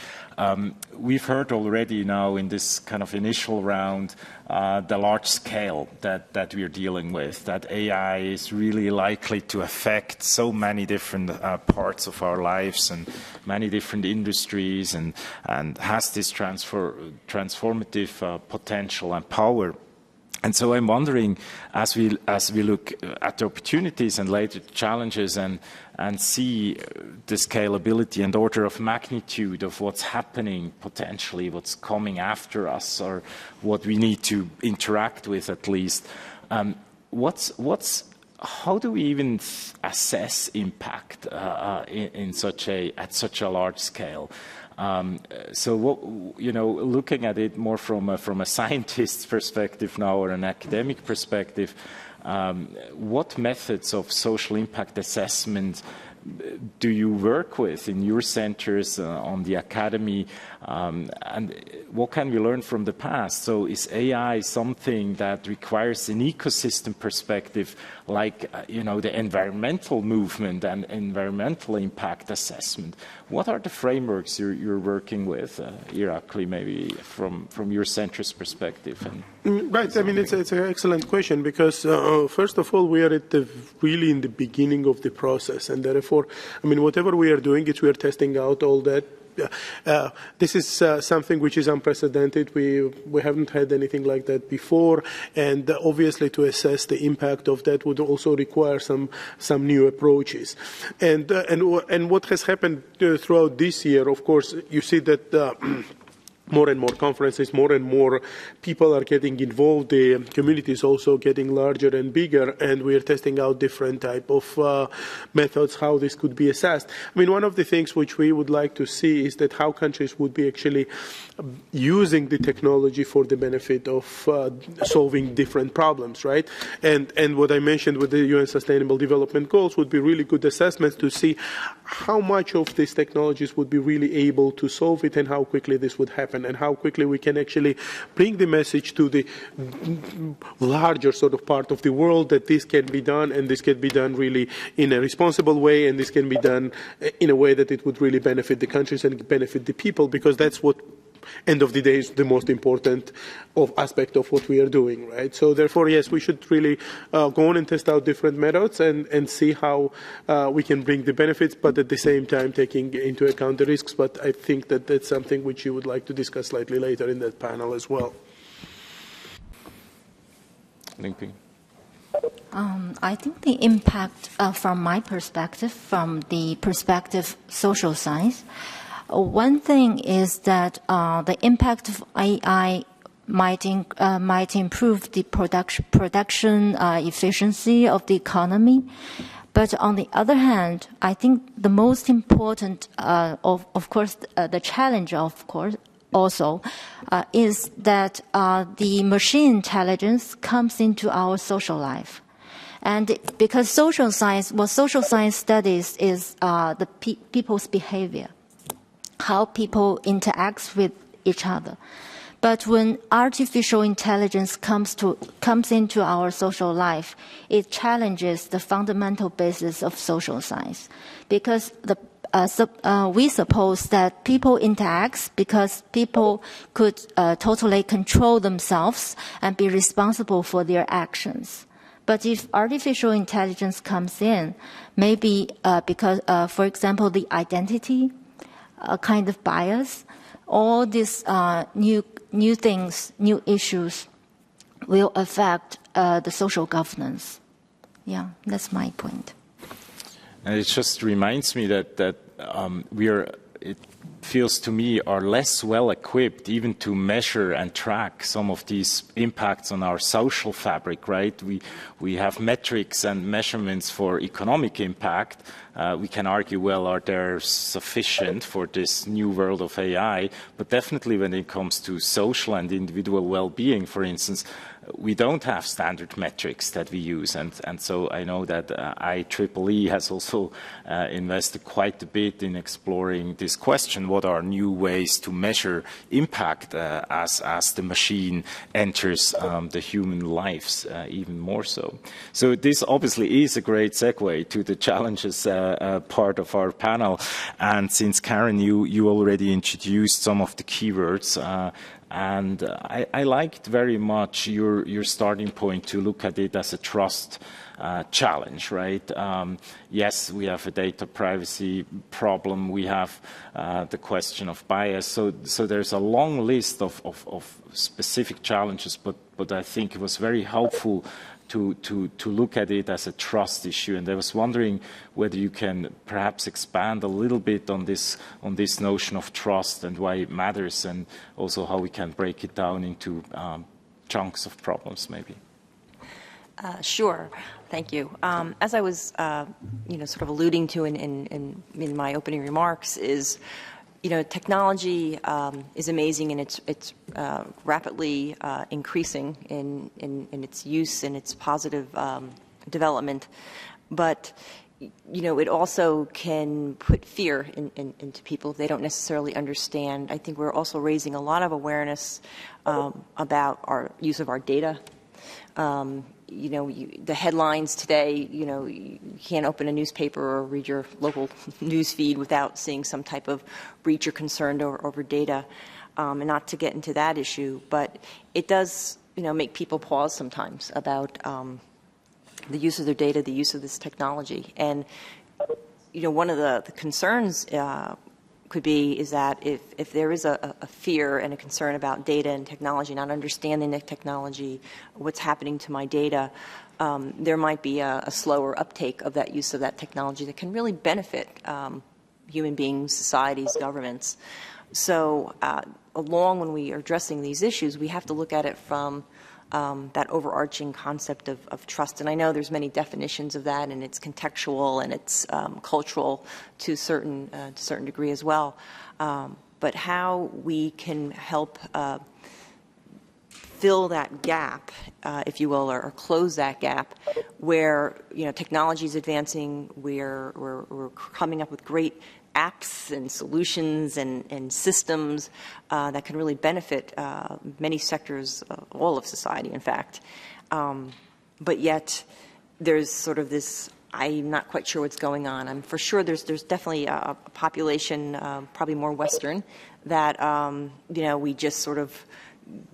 We've heard already now in this kind of initial round the large scale that we're dealing with, that AI is really likely to affect so many different parts of our lives and many different industries, and has this transformative potential and power. And so I'm wondering, as we look at the opportunities and later challenges and see the scalability and order of magnitude of what's happening potentially, what's coming after us, or what we need to interact with at least, how do we even assess impact at such a large scale? So, looking at it more from a scientist's perspective now, or an academic perspective, what methods of social impact assessment do you work with in your centers, on the academy, and what can we learn from the past? So is AI something that requires an ecosystem perspective, like the environmental movement and environmental impact assessment? What are the frameworks you're working with, Irakli, maybe from your center's perspective? Right. I mean, it's an excellent question, because first of all, we are really in the beginning of the process, and therefore, I mean, whatever we are doing, we are testing out all that. This is something which is unprecedented. We haven't had anything like that before, and obviously to assess the impact of that would also require some new approaches. And what has happened throughout this year, of course, you see that more and more conferences, more and more people are getting involved. The community is also getting larger and bigger, and we are testing out different type of methods how this could be assessed. I mean, one of the things which we would like to see is that how countries would be actually using the technology for the benefit of solving different problems, right? And what I mentioned with the UN Sustainable Development Goals would be really good assessments to see how much of these technologies would be really able to solve it and how quickly this would happen. happen and how quickly we can actually bring the message to the larger sort of part of the world that this can be done, and this can be done really in a responsible way, and this can be done in a way that it would really benefit the countries and benefit the people, because that's what, end of the day, is the most important aspect of what we are doing, right? So therefore, yes, we should really go on and test out different methods and see how we can bring the benefits, but at the same time taking into account the risks. But I think that that's something which you would like to discuss slightly later in that panel as well. Linking. I think the impact from my perspective, from the perspective social science, one thing is that the impact of AI might improve the production efficiency of the economy. But on the other hand, I think the most important, of course, the challenge, of course, also is that the machine intelligence comes into our social life. And because social science, what social science studies is the people's behavior, how people interact with each other. But when artificial intelligence comes into our social life, it challenges the fundamental basis of social science, because we suppose that people interact because people could totally control themselves and be responsible for their actions. But if artificial intelligence comes in, maybe because, for example, the identity, a kind of bias, all these new things, new issues will affect the social governance. Yeah, that's my point. And it just reminds me that it feels to me, are less well equipped even to measure and track some of these impacts on our social fabric, right? We have metrics and measurements for economic impact. We can argue, well, are they sufficient for this new world of AI? But definitely when it comes to social and individual well-being, for instance, we don't have standard metrics that we use. And so I know that IEEE has also invested quite a bit in exploring this question: what are new ways to measure impact as the machine enters the human lives even more so. So this obviously is a great segue to the challenges part of our panel. And since Karen, you already introduced some of the keywords, and I liked very much your starting point to look at it as a trust challenge, right? Yes, we have a data privacy problem. We have the question of bias. So there's a long list of specific challenges, but I think it was very helpful to look at it as a trust issue. And I was wondering whether you can perhaps expand a little bit on this notion of trust and why it matters, and also how we can break it down into chunks of problems, maybe. Sure. Thank you. As I was, sort of alluding to in my opening remarks, is, technology is amazing, and it's rapidly increasing in its use and its positive development. But it also can put fear into people. They don't necessarily understand. I think we're also raising a lot of awareness about our use of our data. The headlines today, you can't open a newspaper or read your local news feed without seeing some type of breach or concern over data. And not to get into that issue, but it does, make people pause sometimes about the use of their data, the use of this technology. And, one of the concerns could be is that if there is a fear and a concern about data and technology, not understanding the technology, what's happening to my data, there might be a slower uptake of that use of that technology that can really benefit human beings, societies, governments. So along when we are addressing these issues, we have to look at it from that overarching concept of trust. And I know there's many definitions of that, and it's contextual and it's cultural to a certain degree as well. But how we can help fill that gap, if you will, or close that gap where technology is advancing, we're coming up with great apps and solutions and systems that can really benefit many sectors, all of society, in fact. But yet, there's sort of this, I'm not quite sure what's going on. I'm for sure there's definitely a population, probably more Western, that, we just sort of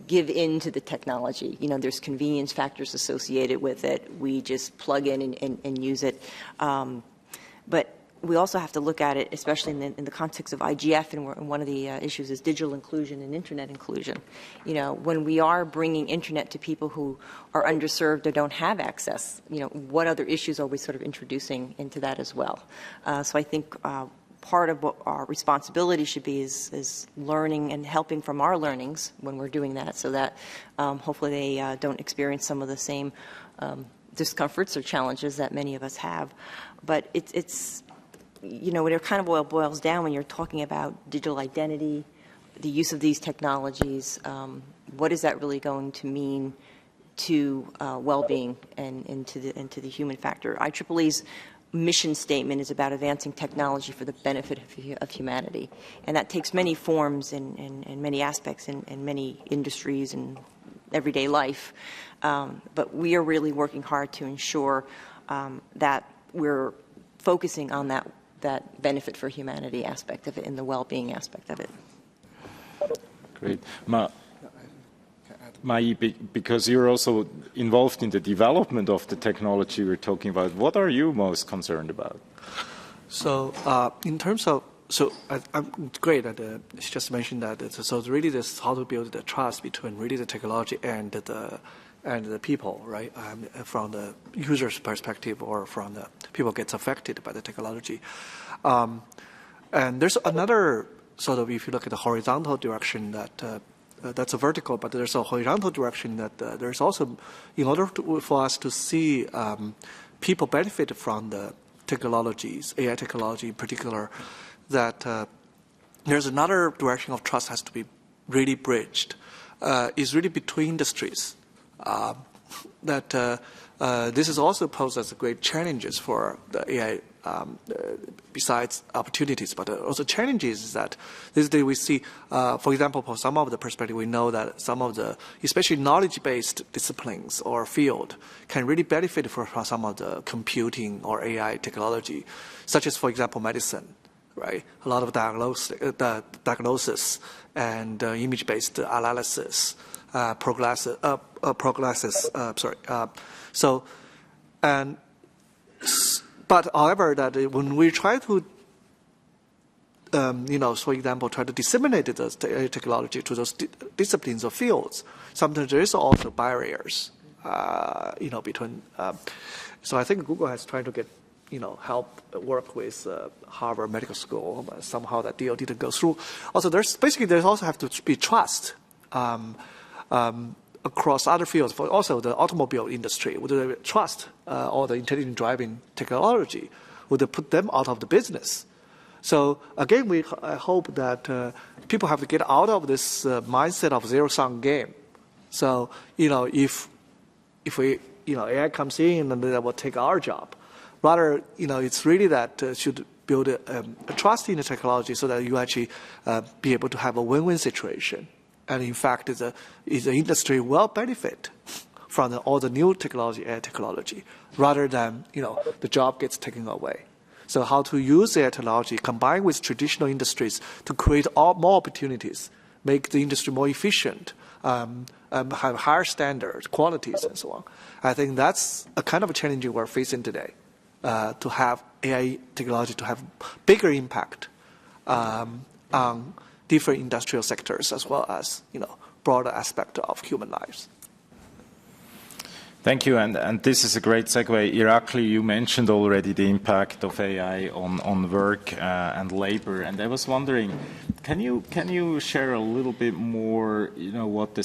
give in to the technology. There's convenience factors associated with it. We just plug in and use it. But we also have to look at it, especially in the context of IGF, and one of the issues is digital inclusion and internet inclusion. When we are bringing internet to people who are underserved or don't have access, what other issues are we sort of introducing into that as well? So I think part of what our responsibility should be is learning and helping from our learnings when we're doing that, so that hopefully they don't experience some of the same discomforts or challenges that many of us have. But it's when it kind of boils down, when you're talking about digital identity, the use of these technologies, what is that really going to mean to well-being and to the human factor? IEEE's mission statement is about advancing technology for the benefit of humanity, and that takes many forms and many aspects in many industries and everyday life. But we are really working hard to ensure that we're focusing on that benefit for humanity aspect of it and the well-being aspect of it. Great. Mai, because you're also involved in the development of the technology we're talking about, what are you most concerned about? So in terms of, I'm great that she just mentioned that. So really this how to build the trust between really the technology and the people, right? From the user's perspective or from the people gets affected by the technology. And there's another sort of, if you look at the horizontal direction, that's a vertical, but there's a horizontal direction that there's also, in order for us to see people benefit from the technologies, AI technology in particular, that there's another direction of trust has to be really bridged. Is really between industries. This is also posed as great challenges for the AI, besides opportunities, but also challenges is that these days we see, for example, for some of the perspective, we know that some of the, especially knowledge-based disciplines or field, can really benefit from some of the computing or AI technology, such as, for example, medicine, right? A lot of diagnosis and image-based analysis. But however, that when we try to, for example, try to disseminate the technology to those disciplines or fields, sometimes there is also barriers, between. So I think Google has tried to get, help work with Harvard Medical School, but somehow that deal didn't go through. Also, there's also have to be trust. Across other fields, for also the automobile industry, would they trust all the intelligent driving technology? Would they put them out of the business? So again, I hope that people have to get out of this mindset of zero-sum game. So if we AI comes in and that will take our job, rather it's really that should build a trust in the technology so that you actually be able to have a win-win situation. And in fact, the industry will benefit from all the new technology, AI technology, rather than the job gets taken away. So how to use AI technology combined with traditional industries to create more opportunities, make the industry more efficient, have higher standards, qualities, and so on. I think that's a kind of a challenge we're facing today, to have AI technology to have bigger impact on different industrial sectors as well as broader aspect of human lives. Thank you, and this is a great segue. Irakli, you mentioned already the impact of AI on work and labor, and I was wondering, can you share a little bit more, what the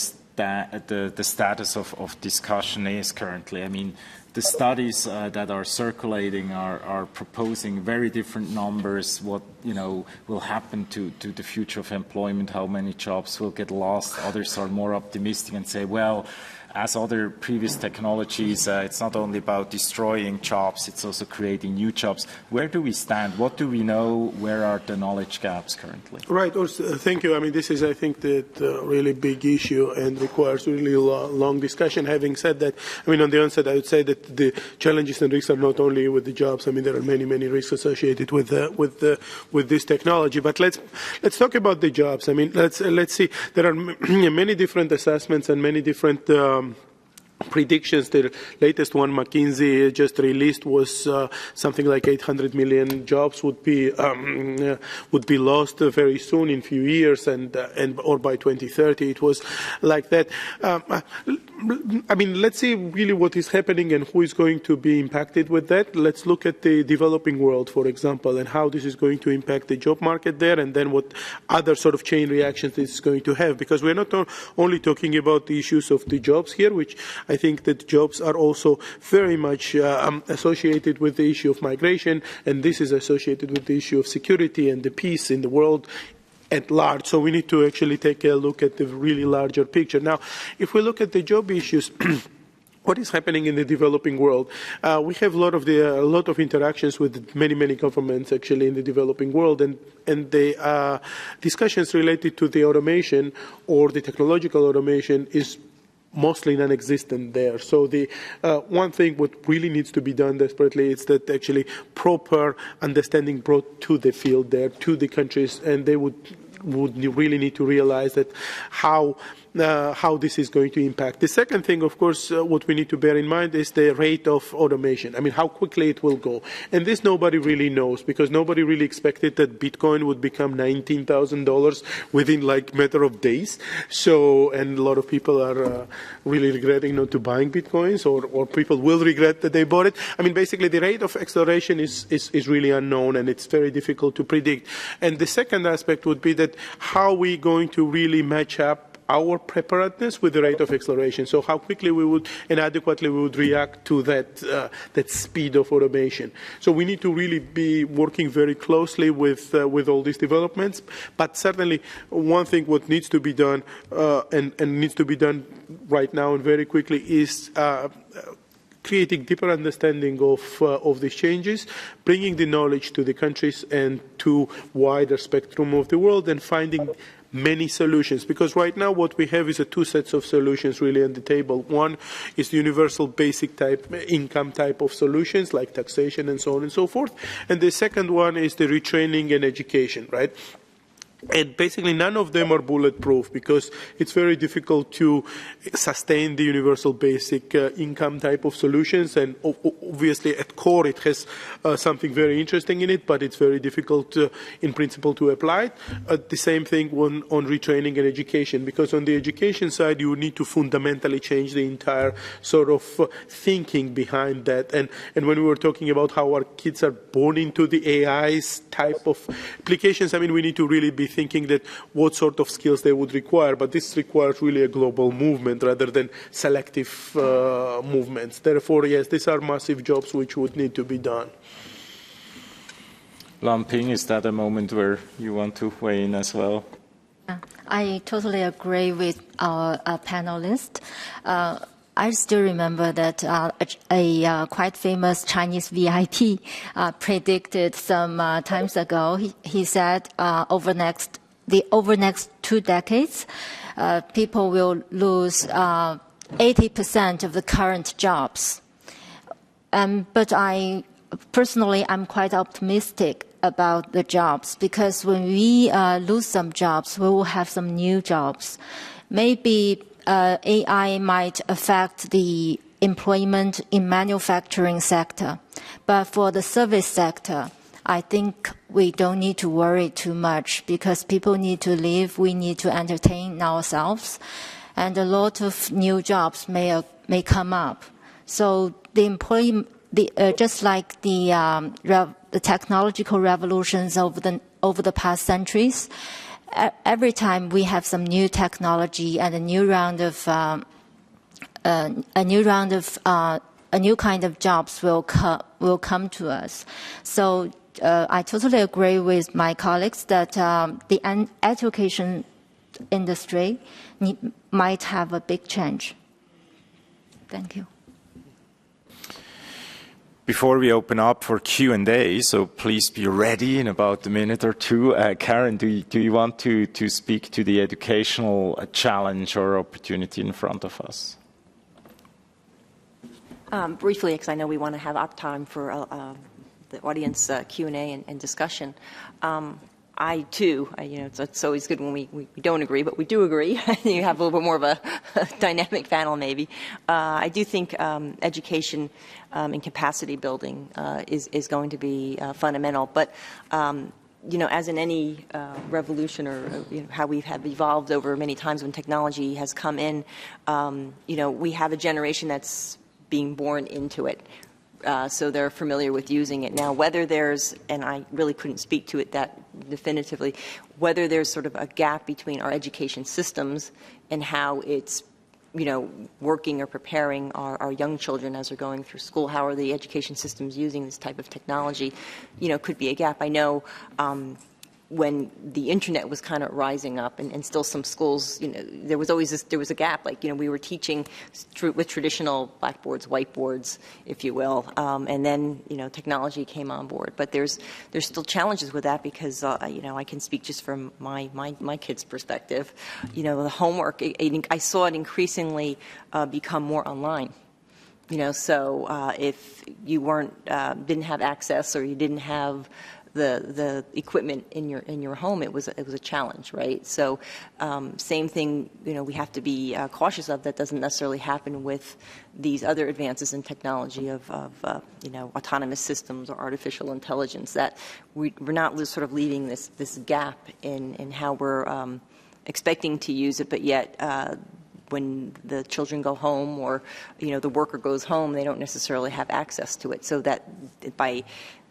status of discussion is currently? I mean, the studies that are circulating are proposing very different numbers, what will happen to the future of employment, how many jobs will get lost. Others are more optimistic and say, well, as other previous technologies, it's not only about destroying jobs, it's also creating new jobs. Where do we stand? What do we know? Where are the knowledge gaps currently? Right, Urs, thank you. I mean, this is, I think, the really big issue and requires really long discussion. Having said that, I mean, on the onset, I would say that the challenges and risks are not only with the jobs. I mean, there are many risks associated with this technology. But let's talk about the jobs. I mean, let's see. There are many different assessments and many different predictions. The latest one McKinsey just released was something like 800 million jobs would be lost very soon in a few years, and or by 2030. It was like that. I mean, let's see really what is happening and who is going to be impacted with that. Let's look at the developing world, for example, and how this is going to impact the job market there, and then what other sort of chain reactions this is going to have. Because we're not only talking about the issues of the jobs here, which I think that jobs are also very much associated with the issue of migration, and this is associated with the issue of security and the peace in the world at large. So we need to actually take a look at the really larger picture. Now, if we look at the job issues, what is happening in the developing world? We have a lot of interactions with many governments actually in the developing world, and the discussions related to the automation or the technological automation is mostly non-existent there. So the one thing what really needs to be done desperately is that actually proper understanding brought to the field there, to the countries, and they would really need to realize that how this is going to impact. The second thing, of course, what we need to bear in mind is the rate of automation. I mean, how quickly it will go. And this nobody really knows, because nobody really expected that Bitcoin would become $19,000 within like matter of days. So, and a lot of people are really regretting not to buying Bitcoins, or people will regret that they bought it. I mean, basically the rate of acceleration is really unknown, and it's very difficult to predict. And the second aspect would be that how we going to really match up our preparedness with the rate of acceleration. So how quickly we would and adequately we would react to that speed of automation. So we need to really be working very closely with all these developments. But certainly one thing what needs to be done and needs to be done right now and very quickly is creating deeper understanding of these changes, bringing the knowledge to the countries and to wider spectrum of the world, and finding many solutions. Because right now what we have is two sets of solutions really on the table. One is the universal basic type, income type of solutions like taxation and so on and so forth. And the second one is the retraining and education, right? And basically none of them are bulletproof, because it's very difficult to sustain the universal basic income type of solutions. And obviously at core it has something very interesting in it, but it's very difficult in principle to apply it. The same thing on retraining and education, because on the education side you need to fundamentally change the entire sort of thinking behind that. And when we were talking about how our kids are born into the AI's type of applications, I mean, we need to really be thinking that what sort of skills they would require, but this requires really a global movement rather than selective movements. Therefore, yes, these are massive jobs which would need to be done. Lamping, is that a moment where you want to weigh in as well? I totally agree with our panelist. I still remember that a quite famous Chinese VIP predicted some times ago. He said over next 2 decades, people will lose 80% of the current jobs. But personally, I'm quite optimistic about the jobs, because when we lose some jobs, we will have some new jobs. Maybe AI might affect the employment in manufacturing sector, but for the service sector, I think we don't need to worry too much, because people need to live, we need to entertain ourselves, and a lot of new jobs may come up. So just like the technological revolutions over the past centuries, every time we have some new technology and a new kind of jobs will come to us. So I totally agree with my colleagues that the education industry might have a big change. Thank you. Before we open up for Q&A, so please be ready in about a minute or two. Karen, do you want to speak to the educational challenge or opportunity in front of us? Briefly, because I know we want to have time for the audience Q&A and discussion. I too, it's always good when we don't agree, but we do agree. You have a little bit more of a dynamic panel, maybe. I do think education and capacity building is going to be fundamental. But as in any revolution or how we have evolved over many times when technology has come in, we have a generation that's being born into it. So they're familiar with using it. Now, whether there's, and I really couldn't speak to it that definitively, whether there's sort of a gap between our education systems and how it's, working or preparing our young children as they're going through school, how are the education systems using this type of technology, could be a gap. I know when the internet was kind of rising up and still some schools, there was a gap, like, we were teaching with traditional blackboards, whiteboards, if you will, and then, technology came on board. But there's still challenges with that because, I can speak just from my kids' perspective. The homework, I saw it increasingly become more online. So if you didn't have access or you didn't have the equipment in your home, it was a challenge, right? So same thing, we have to be cautious of. That doesn't necessarily happen with these other advances in technology of autonomous systems or artificial intelligence, that we're not sort of leaving this gap in how we're expecting to use it, but yet when the children go home or the worker goes home, they don't necessarily have access to it. So that by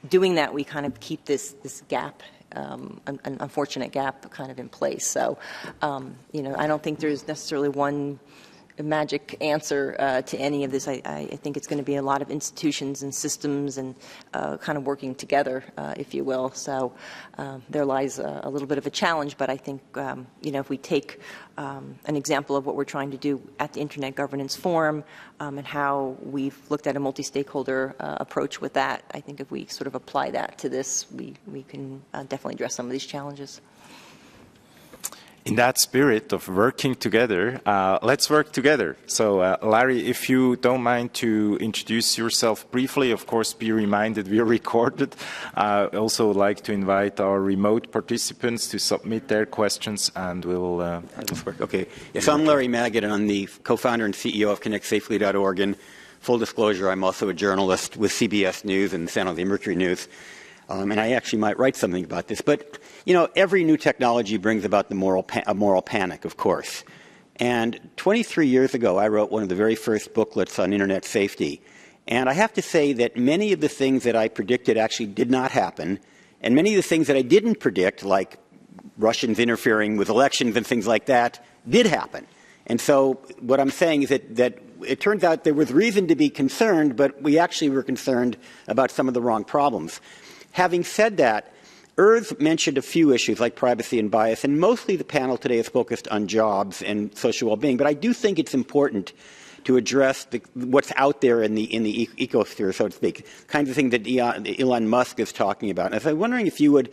doing that, we kind of keep this gap, an unfortunate gap, kind of in place. So, I don't think there's necessarily one magic answer to any of this. I think it's going to be a lot of institutions and systems and kind of working together, if you will. So there lies a little bit of a challenge, but I think, if we take an example of what we're trying to do at the Internet Governance Forum and how we've looked at a multi-stakeholder approach with that, I think if we sort of apply that to this, we can definitely address some of these challenges. In that spirit of working together, let's work together. So, Larry, if you don't mind to introduce yourself briefly, of course, be reminded we are recorded. I also would like to invite our remote participants to submit their questions, and we'll... Okay. Yes, I'm Larry Magid, and I'm the co-founder and CEO of ConnectSafely.org. And full disclosure, I'm also a journalist with CBS News and San Jose Mercury News. And I actually might write something about this. But, every new technology brings about a moral panic, of course. And 23 years ago, I wrote one of the very first booklets on Internet safety. And I have to say that many of the things that I predicted actually did not happen. And many of the things that I didn't predict, like Russians interfering with elections and things like that, did happen. And so what I'm saying is that it turns out there was reason to be concerned, but we actually were concerned about some of the wrong problems. Having said that, Urs mentioned a few issues like privacy and bias, and mostly the panel today is focused on jobs and social well-being. But I do think it's important to address what's out there in the ecosphere, so to speak, kinds of things that Elon Musk is talking about. And so I'm wondering if you would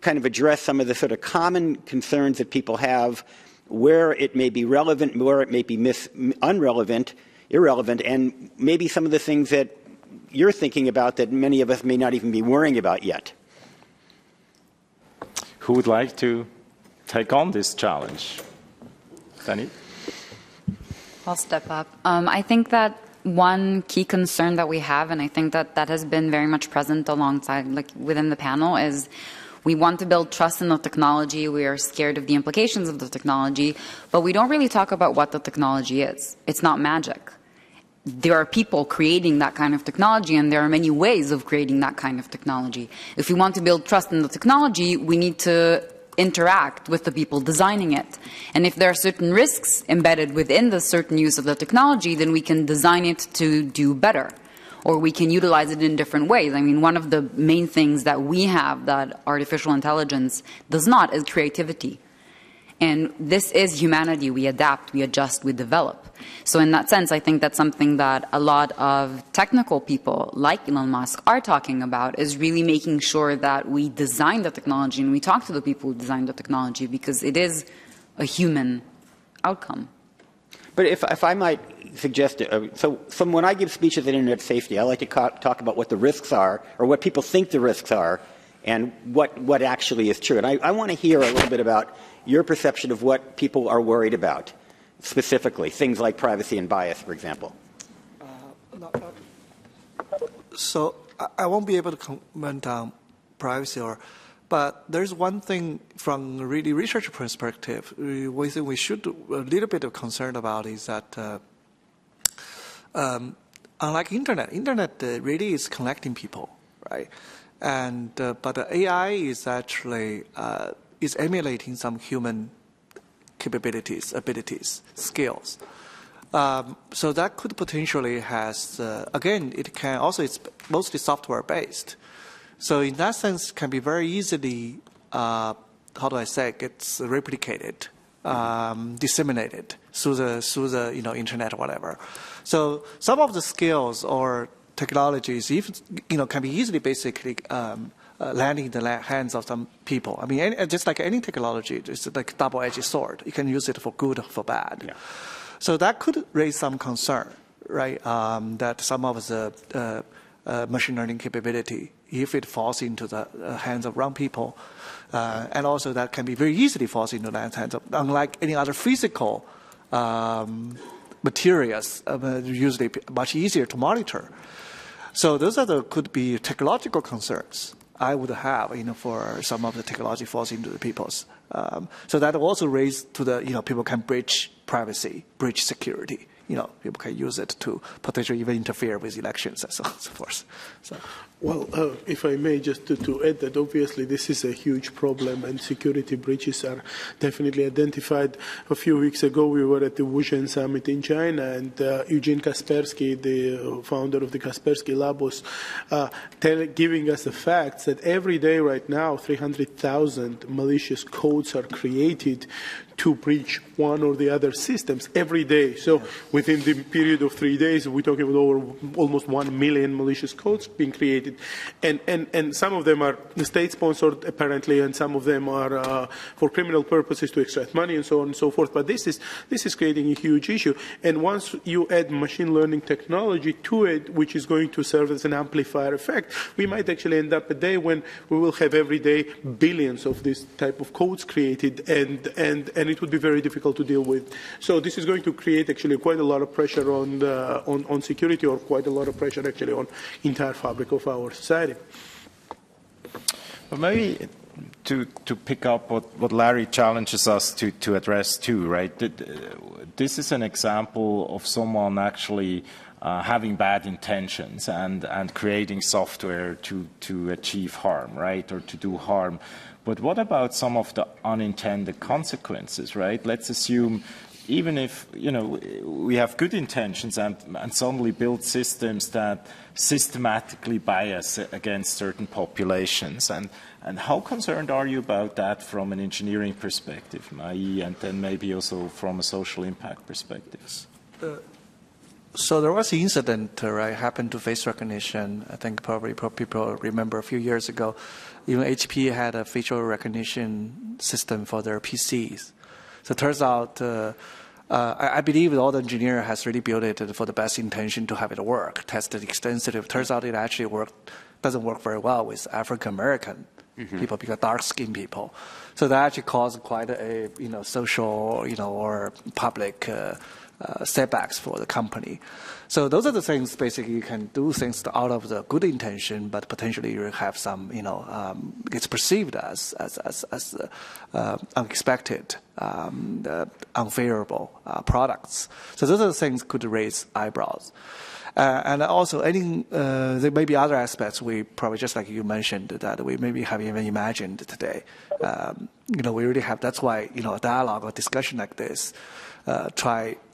kind of address some of the sort of common concerns that people have, where it may be relevant, where it may be irrelevant, and maybe some of the things that you're thinking about that many of us may not even be worrying about yet. Who would like to take on this challenge? Danny? I'll step up. I think that one key concern that we have, and I think that has been very much present alongside, like within the panel, is we want to build trust in the technology. We are scared of the implications of the technology, but we don't really talk about what the technology is. It's not magic. There are people creating that kind of technology, and there are many ways of creating that kind of technology. If we want to build trust in the technology, we need to interact with the people designing it. And if there are certain risks embedded within the certain use of the technology, then we can design it to do better, or we can utilize it in different ways. I mean, one of the main things that we have that artificial intelligence does not is creativity. And this is humanity. We adapt, we adjust, we develop. So in that sense, I think that's something that a lot of technical people like Elon Musk are talking about, is really making sure that we design the technology and we talk to the people who design the technology, because it is a human outcome. But if I might suggest, so from when I give speeches at Internet Safety, I like to talk about what the risks are, or what people think the risks are, and what actually is true. And I want to hear a little bit about your perception of what people are worried about, specifically, things like privacy and bias, for example. So I won't be able to comment on privacy, but there's one thing from a really research perspective we should a little bit of concern about is that unlike internet really is connecting people, right? And but the AI is actually is emulating some human capabilities, abilities, skills. So that could potentially has again, it can also, it's mostly software based. So in that sense, can be very easily how do I say, gets replicated, disseminated through the internet or whatever. So some of the skills or technologies, if can be easily basically landing in the hands of some people. I mean, just like any technology, it's like a double-edged sword. You can use it for good or for bad. Yeah. So that could raise some concern, right? That some of the machine learning capability, if it falls into the hands of wrong people, and also that can be very easily falls into the hands of, unlike any other physical materials, usually much easier to monitor. So those are could be technological concerns I would have, for some of the technology falls into the people's. So that also raise to the, people can breach privacy, breach security. People can use it to potentially even interfere with elections and so on and so forth. So. Well, if I may, just to add that obviously this is a huge problem and security breaches are definitely identified. A few weeks ago we were at the Wuhan summit in China, and Eugene Kaspersky, the founder of the Kaspersky Lab, was giving us the facts that every day right now 300,000 malicious codes are created to breach one or the other systems every day. So within the period of 3 days, we're talking about almost 1 million malicious codes being created. And some of them are state-sponsored, apparently, and some of them are for criminal purposes to extract money and so on and so forth. But this is creating a huge issue. And once you add machine learning technology to it, which is going to serve as an amplifier effect, we might actually end up a day when we will have every day billions of this type of codes created, and it would be very difficult to deal with. So this is going to create actually quite a lot of pressure on security, or quite a lot of pressure actually on entire fabric of our society. Well, maybe to pick up what Larry challenges us to address too, right? This is an example of someone actually having bad intentions and creating software to achieve harm, right, or to do harm. But what about some of the unintended consequences, right? Let's assume even if, we have good intentions and suddenly build systems that systematically bias against certain populations. And how concerned are you about that from an engineering perspective, and then maybe also from a social impact perspective? So there was an incident, happened to face recognition. I think probably people remember a few years ago. Even HP had a facial recognition system for their PCs. So it turns out, I believe all the engineer has really built it for the best intention to have it work, tested extensively. It turns out it actually doesn't work very well with African American people, because dark-skinned people. So that actually caused quite a social or public setbacks for the company. So those are the things, basically, you can do things out of the good intention, but potentially you have some, it's perceived as unexpected, unfavorable products. So those are the things could raise eyebrows. And also, there may be other aspects we probably, just like you mentioned, that we maybe haven't even imagined today. We really have, that's why, a dialogue or discussion like this,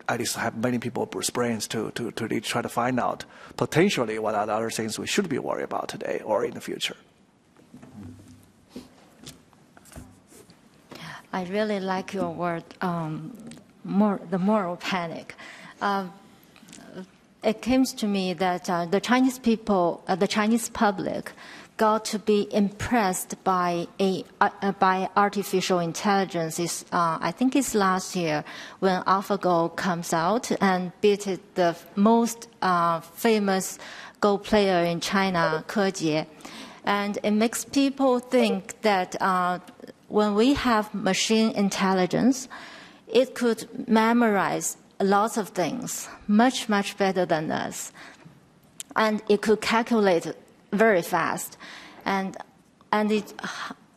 at least have many people's brains to really try to find out potentially what are the other things we should be worried about today or in the future. I really like your word, the moral panic. It comes to me that the Chinese people, the Chinese public, got to be impressed by artificial intelligence. I think it's last year when AlphaGo comes out and beat the most famous Go player in China, Ke Jie. And it makes people think that when we have machine intelligence, it could memorize lots of things, much, much better than us. And it could calculate very fast.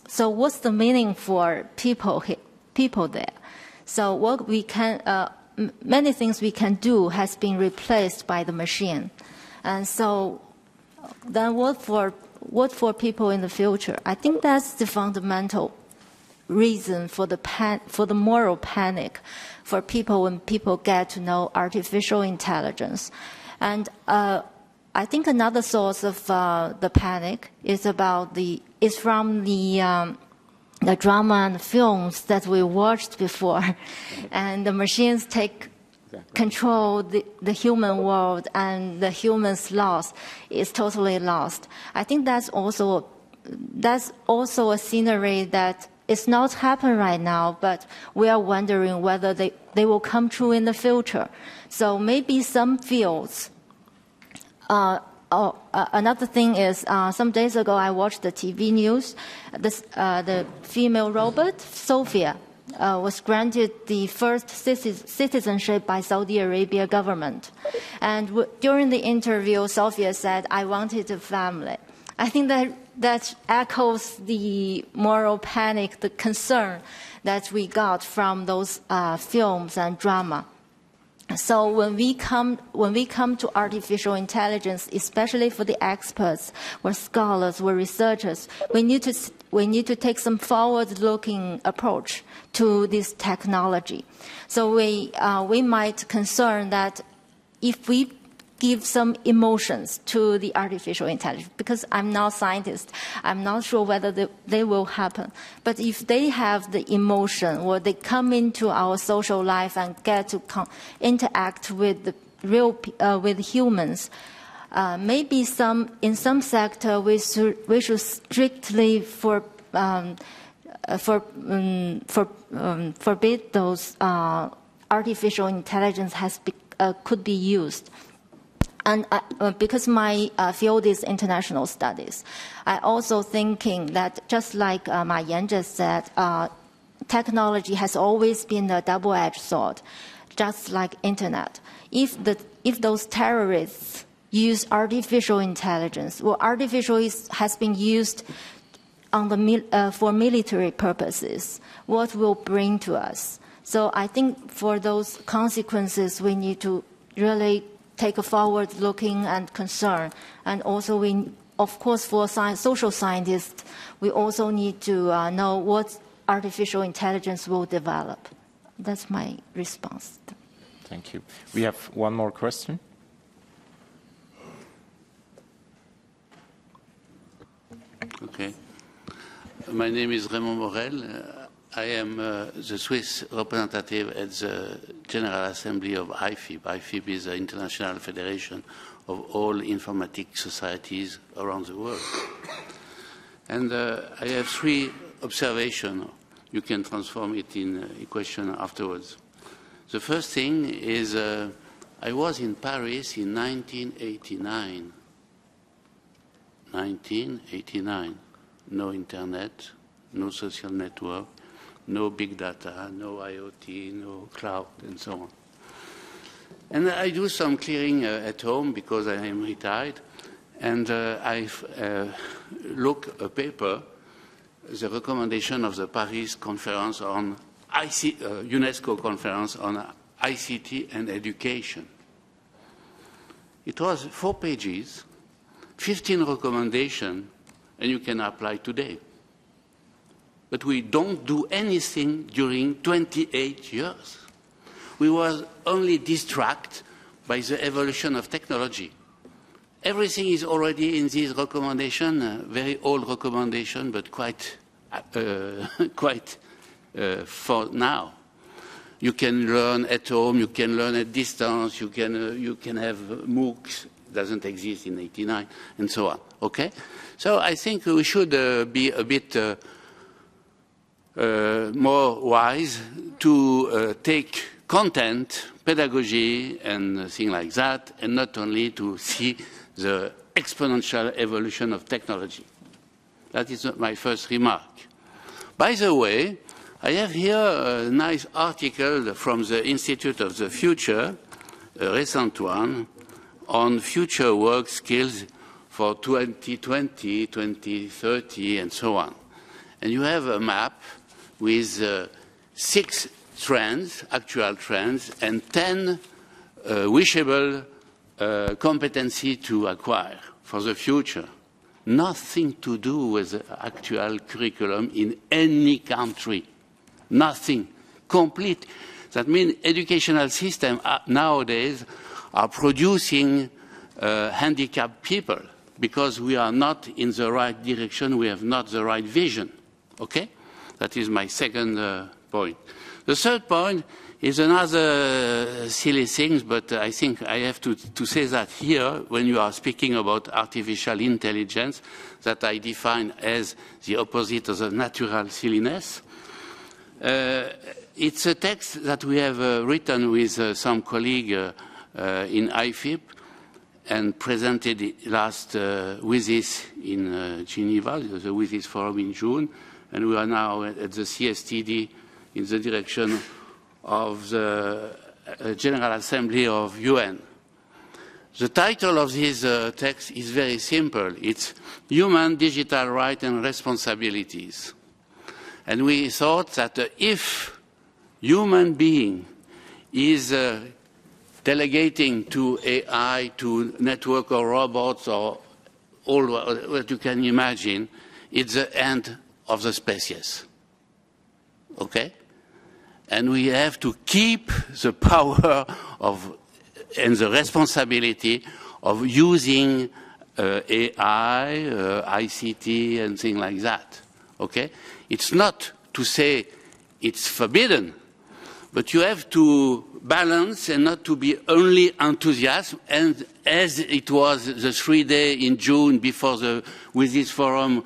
So what's the meaning for people there? So what we can, many things we can do has been replaced by the machine. And so then what for people in the future? I think that's the fundamental reason for the moral panic for people when people get to know artificial intelligence. And I think another source of the panic is from the drama and films that we watched before, and the machines take control the human world, and the humans is totally lost. I think that's also a scenery that it's not happening right now, but we are wondering whether they will come true in the future. So maybe some fields. Another thing is, some days ago I watched the TV news. The female robot, Sophia, was granted the first citizenship by Saudi Arabia government. And during the interview, Sophia said, "I wanted a family." I think that echoes the moral panic, the concern that we got from those films and drama. So when we come to artificial intelligence, especially for the experts, or scholars, or researchers, we need to take some forward-looking approach to this technology. So we might concern that if we give some emotions to the artificial intelligence, because I'm not a scientist, I'm not sure whether they will happen. But if they have the emotion, or they come into our social life and get to interact with with humans, maybe in some sector we should strictly forbid those artificial intelligence could be used. And because my field is international studies, I also thinking that just like Ma Yan just said, technology has always been a double-edged sword, just like internet. If those terrorists use artificial intelligence, well, has been used for military purposes, what will bring to us? So I think for those consequences, we need to really take a forward-looking and concern. And also, of course, for social scientists, we also need to know what artificial intelligence will develop. That's my response. Thank you. We have one more question. Okay. My name is Raymond Morel. I am the Swiss representative at the General Assembly of IFIB. IFIB is the International Federation of all informatic societies around the world. And I have three observations. You can transform it in a question afterwards. The first thing is I was in Paris in 1989. 1989. No internet, no social network, no big data, no IoT, no cloud, and so on. And I do some clearing at home because I am retired, and I look a paper, the recommendation of the Paris conference on UNESCO conference on ICT and education. It was 4 pages, 15 recommendations, and you can apply today. But we don't do anything during 28 years. We were only distracted by the evolution of technology. Everything is already in this recommendation, very old recommendation, but quite for now. You can learn at home, you can learn at distance, you can have MOOCs, doesn't exist in '89, and so on, okay? So I think we should be a bit more wise to take content, pedagogy, and things like that, and not only to see the exponential evolution of technology. That is my first remark. By the way, I have here a nice article from the Institute of the Future, a recent one, on future work skills for 2020, 2030, and so on. And you have a map with 6 trends, actual trends, and 10 wishable competency to acquire for the future. Nothing to do with the actual curriculum in any country. Nothing. Complete. That means educational systems nowadays are producing handicapped people because we are not in the right direction, we have not the right vision. Okay? That is my second point. The third point is another silly thing, but I think I have to say that here when you are speaking about artificial intelligence, that I define as the opposite of the natural silliness. It's a text that we have written with some colleague in IFIP and presented last WSIS in Geneva, the WSIS forum in June, and we are now at the CSTD in the direction of the General Assembly of UN. The title of this text is very simple. It's Human Digital Rights and Responsibilities. And we thought that if human being is delegating to AI, to network or robots or all what you can imagine, it's the end of the species. Okay? And we have to keep the power of and the responsibility of using AI, ICT, and things like that. Okay? It's not to say it's forbidden, but you have to balance and not to be only enthusiastic. And as it was the 3-day in June before with this forum,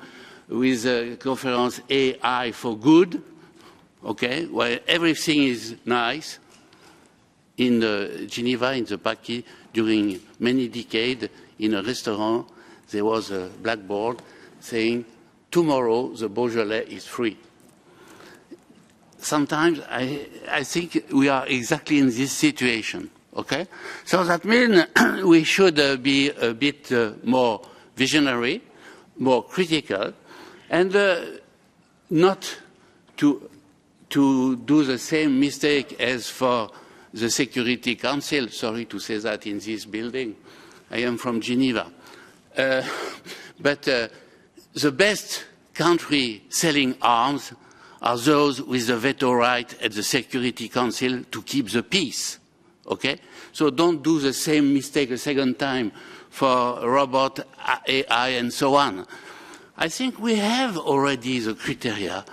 with the conference AI for Good, okay, where everything is nice. In Geneva, in the Paki, during many decades, in a restaurant, there was a blackboard saying, tomorrow the Beaujolais is free. Sometimes I think we are exactly in this situation, okay? So that means we should be a bit more visionary, more critical, and not to do the same mistake as for the Security Council. Sorry to say that in this building. I am from Geneva. But the best country selling arms are those with the veto right at the Security Council to keep the peace. Okay? So don't do the same mistake a second time for robot, AI, and so on. I think we have already the criteria.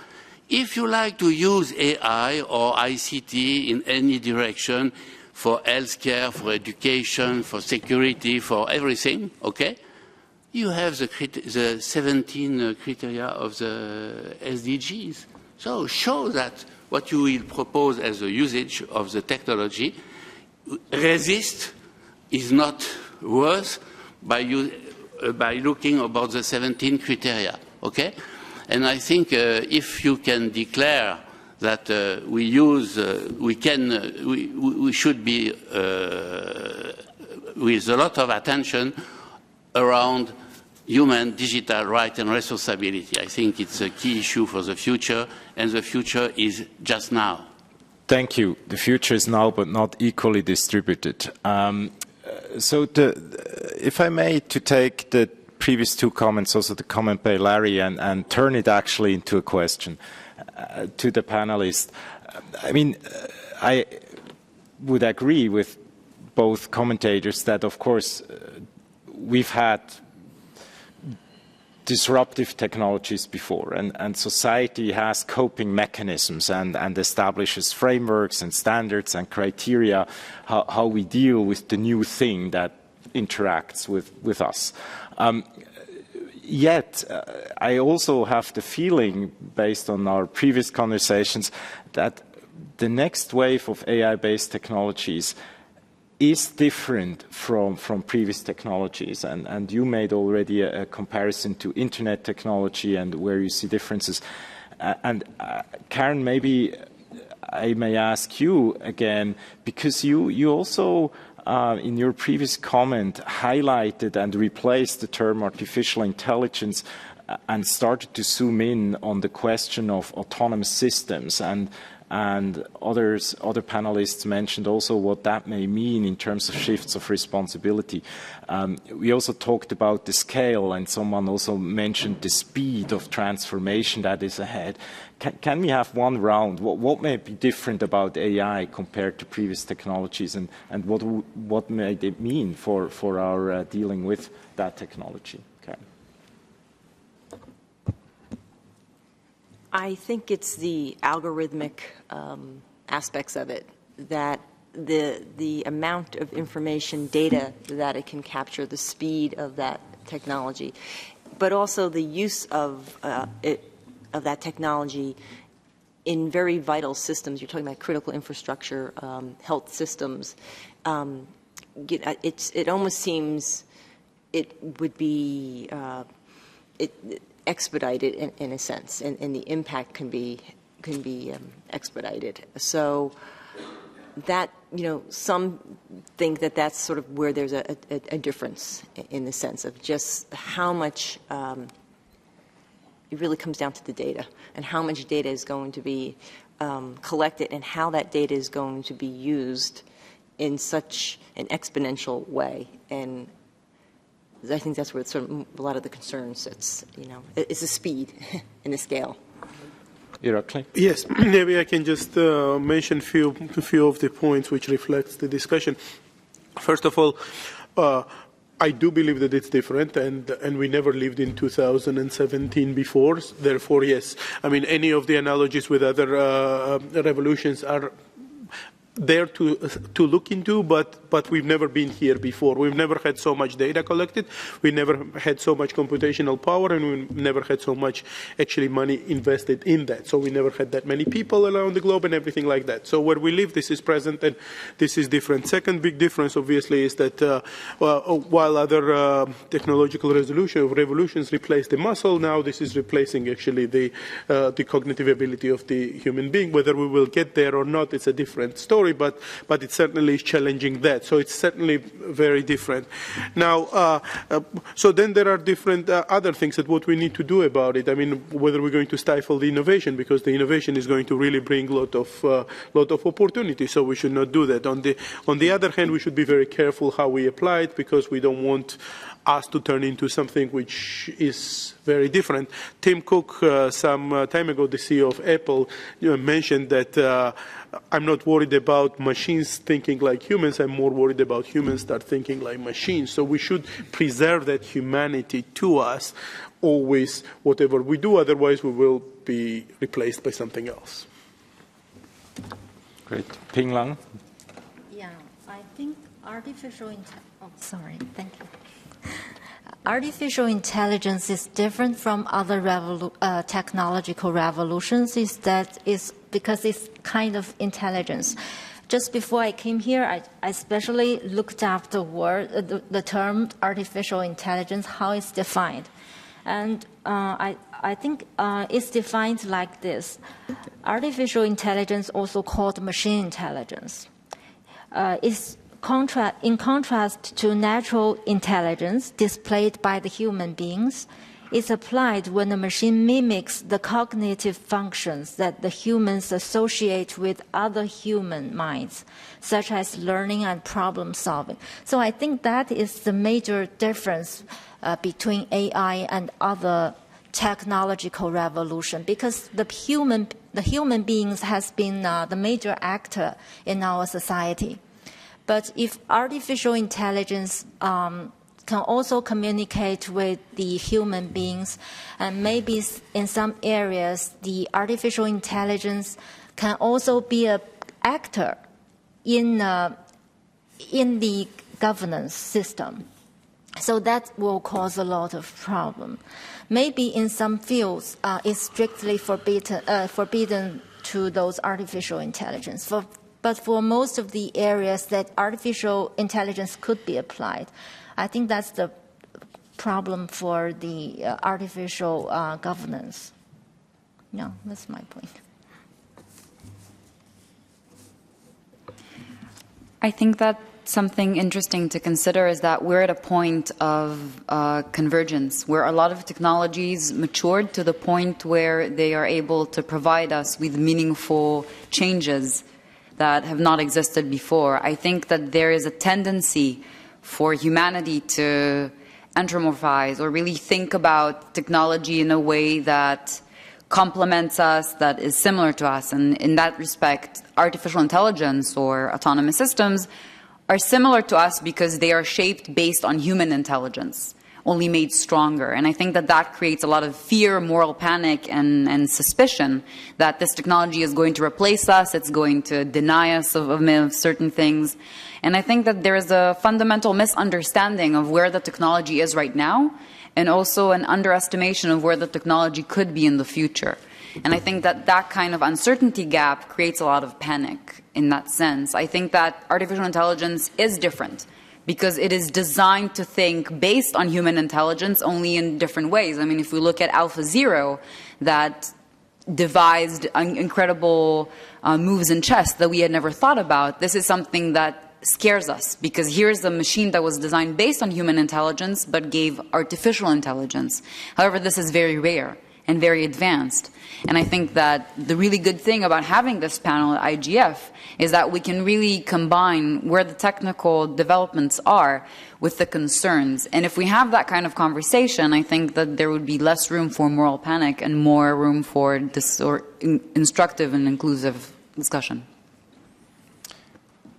If you like to use AI or ICT in any direction for healthcare, for education, for security, for everything, okay, you have the 17 criteria of the SDGs. So show that what you will propose as a usage of the technology resist is not worse by looking about the 17 criteria, okay? And I think if you can declare that we should be with a lot of attention around human digital rights and responsibility. I think it's a key issue for the future, and the future is just now. Thank you. The future is now, but not equally distributed. So if I may, to take the previous two comments, also the comment by Larry, and turn it actually into a question to the panelists. I mean, I would agree with both commentators that, of course, we've had disruptive technologies before, and society has coping mechanisms and establishes frameworks and standards and criteria how we deal with the new thing that interacts with us. Yet, I also have the feeling, based on our previous conversations, that the next wave of AI-based technologies is different from previous technologies. And you made already a comparison to internet technology and where you see differences. Karen, maybe I may ask you again, because you also, in your previous comment, highlighted and replaced the term artificial intelligence and started to zoom in on the question of autonomous systems. And other panelists mentioned also what that may mean in terms of shifts of responsibility. We also talked about the scale, and someone also mentioned the speed of transformation that is ahead. Can we have one round? What may be different about AI compared to previous technologies, and what may it mean for our dealing with that technology? Okay. I think it's the algorithmic aspects of it, that the amount of information, data that it can capture, the speed of that technology, but also the use of that technology in very vital systems. You're talking about critical infrastructure, health systems. It almost seems it would be expedited in a sense, and the impact can be expedited. So that, some think that that's sort of where there's a difference in the sense of just how much it really comes down to the data and how much data is going to be collected and how that data is going to be used in such an exponential way. And I think that's where a lot of the concern sits, it's the speed and the scale. Irakli? Yes, maybe I can just mention a few of the points which reflects the discussion. First of all, I do believe that it's different, and we never lived in 2017 before. Therefore, yes, I mean, any of the analogies with other revolutions are there to look into, but we've never been here before. We've never had so much data collected. We never had so much computational power, and we never had so much actually money invested in that. So we never had that many people around the globe and everything like that. So where we live, this is present, and this is different. Second big difference, obviously, is that while other technological revolutions replaced the muscle, now this is replacing actually the cognitive ability of the human being. Whether we will get there or not, it's a different story. But it certainly is challenging that. So it's certainly very different. Now, so then there are different other things that what we need to do about it. I mean, whether we're going to stifle the innovation, because the innovation is going to really bring a lot of opportunity. So we should not do that. On the other hand, we should be very careful how we apply it, because we don't want us to turn into something which is very different. Tim Cook, some time ago, the CEO of Apple, mentioned that I'm not worried about machines thinking like humans. I'm more worried about humans start thinking like machines. So we should preserve that humanity to us always, whatever we do. Otherwise, we will be replaced by something else. Great. Ping Lang? Yeah, I think artificial thank you. Artificial intelligence is different from other technological revolutions because it's kind of intelligence. Just before I came here, I especially looked up the term artificial intelligence, how it's defined. And I think it's defined like this. Artificial intelligence, also called machine intelligence, is in contrast to natural intelligence displayed by the human beings, is applied when a machine mimics the cognitive functions that the humans associate with other human minds, such as learning and problem solving. So I think that is the major difference between AI and other technological revolution, because the human beings has been the major actor in our society. But if artificial intelligence can also communicate with the human beings, and maybe in some areas the artificial intelligence can also be an actor in the governance system. So that will cause a lot of problem. Maybe in some fields it's strictly forbidden to those artificial intelligence. But for most of the areas that artificial intelligence could be applied, I think that's the problem for the artificial governance. Yeah, that's my point. I think that something interesting to consider is that we're at a point of convergence where a lot of technologies matured to the point where they are able to provide us with meaningful changes that have not existed before. I think that there is a tendency for humanity to anthropomorphize or really think about technology in a way that complements us, that is similar to us. And in that respect, artificial intelligence or autonomous systems are similar to us because they are shaped based on human intelligence, only made stronger. And I think that that creates a lot of fear, moral panic, and suspicion that this technology is going to replace us, it's going to deny us of certain things. And I think that there is a fundamental misunderstanding of where the technology is right now, and also an underestimation of where the technology could be in the future. And I think that that kind of uncertainty gap creates a lot of panic in that sense. I think that artificial intelligence is different because it is designed to think based on human intelligence only in different ways. I mean, if we look at AlphaZero, that devised incredible moves in chess that we had never thought about, this is something that scares us because here's a machine that was designed based on human intelligence but gave artificial intelligence. However, this is very rare and very advanced. And I think that the really good thing about having this panel at IGF is that we can really combine where the technical developments are with the concerns. And if we have that kind of conversation, I think that there would be less room for moral panic and more room for this instructive and inclusive discussion.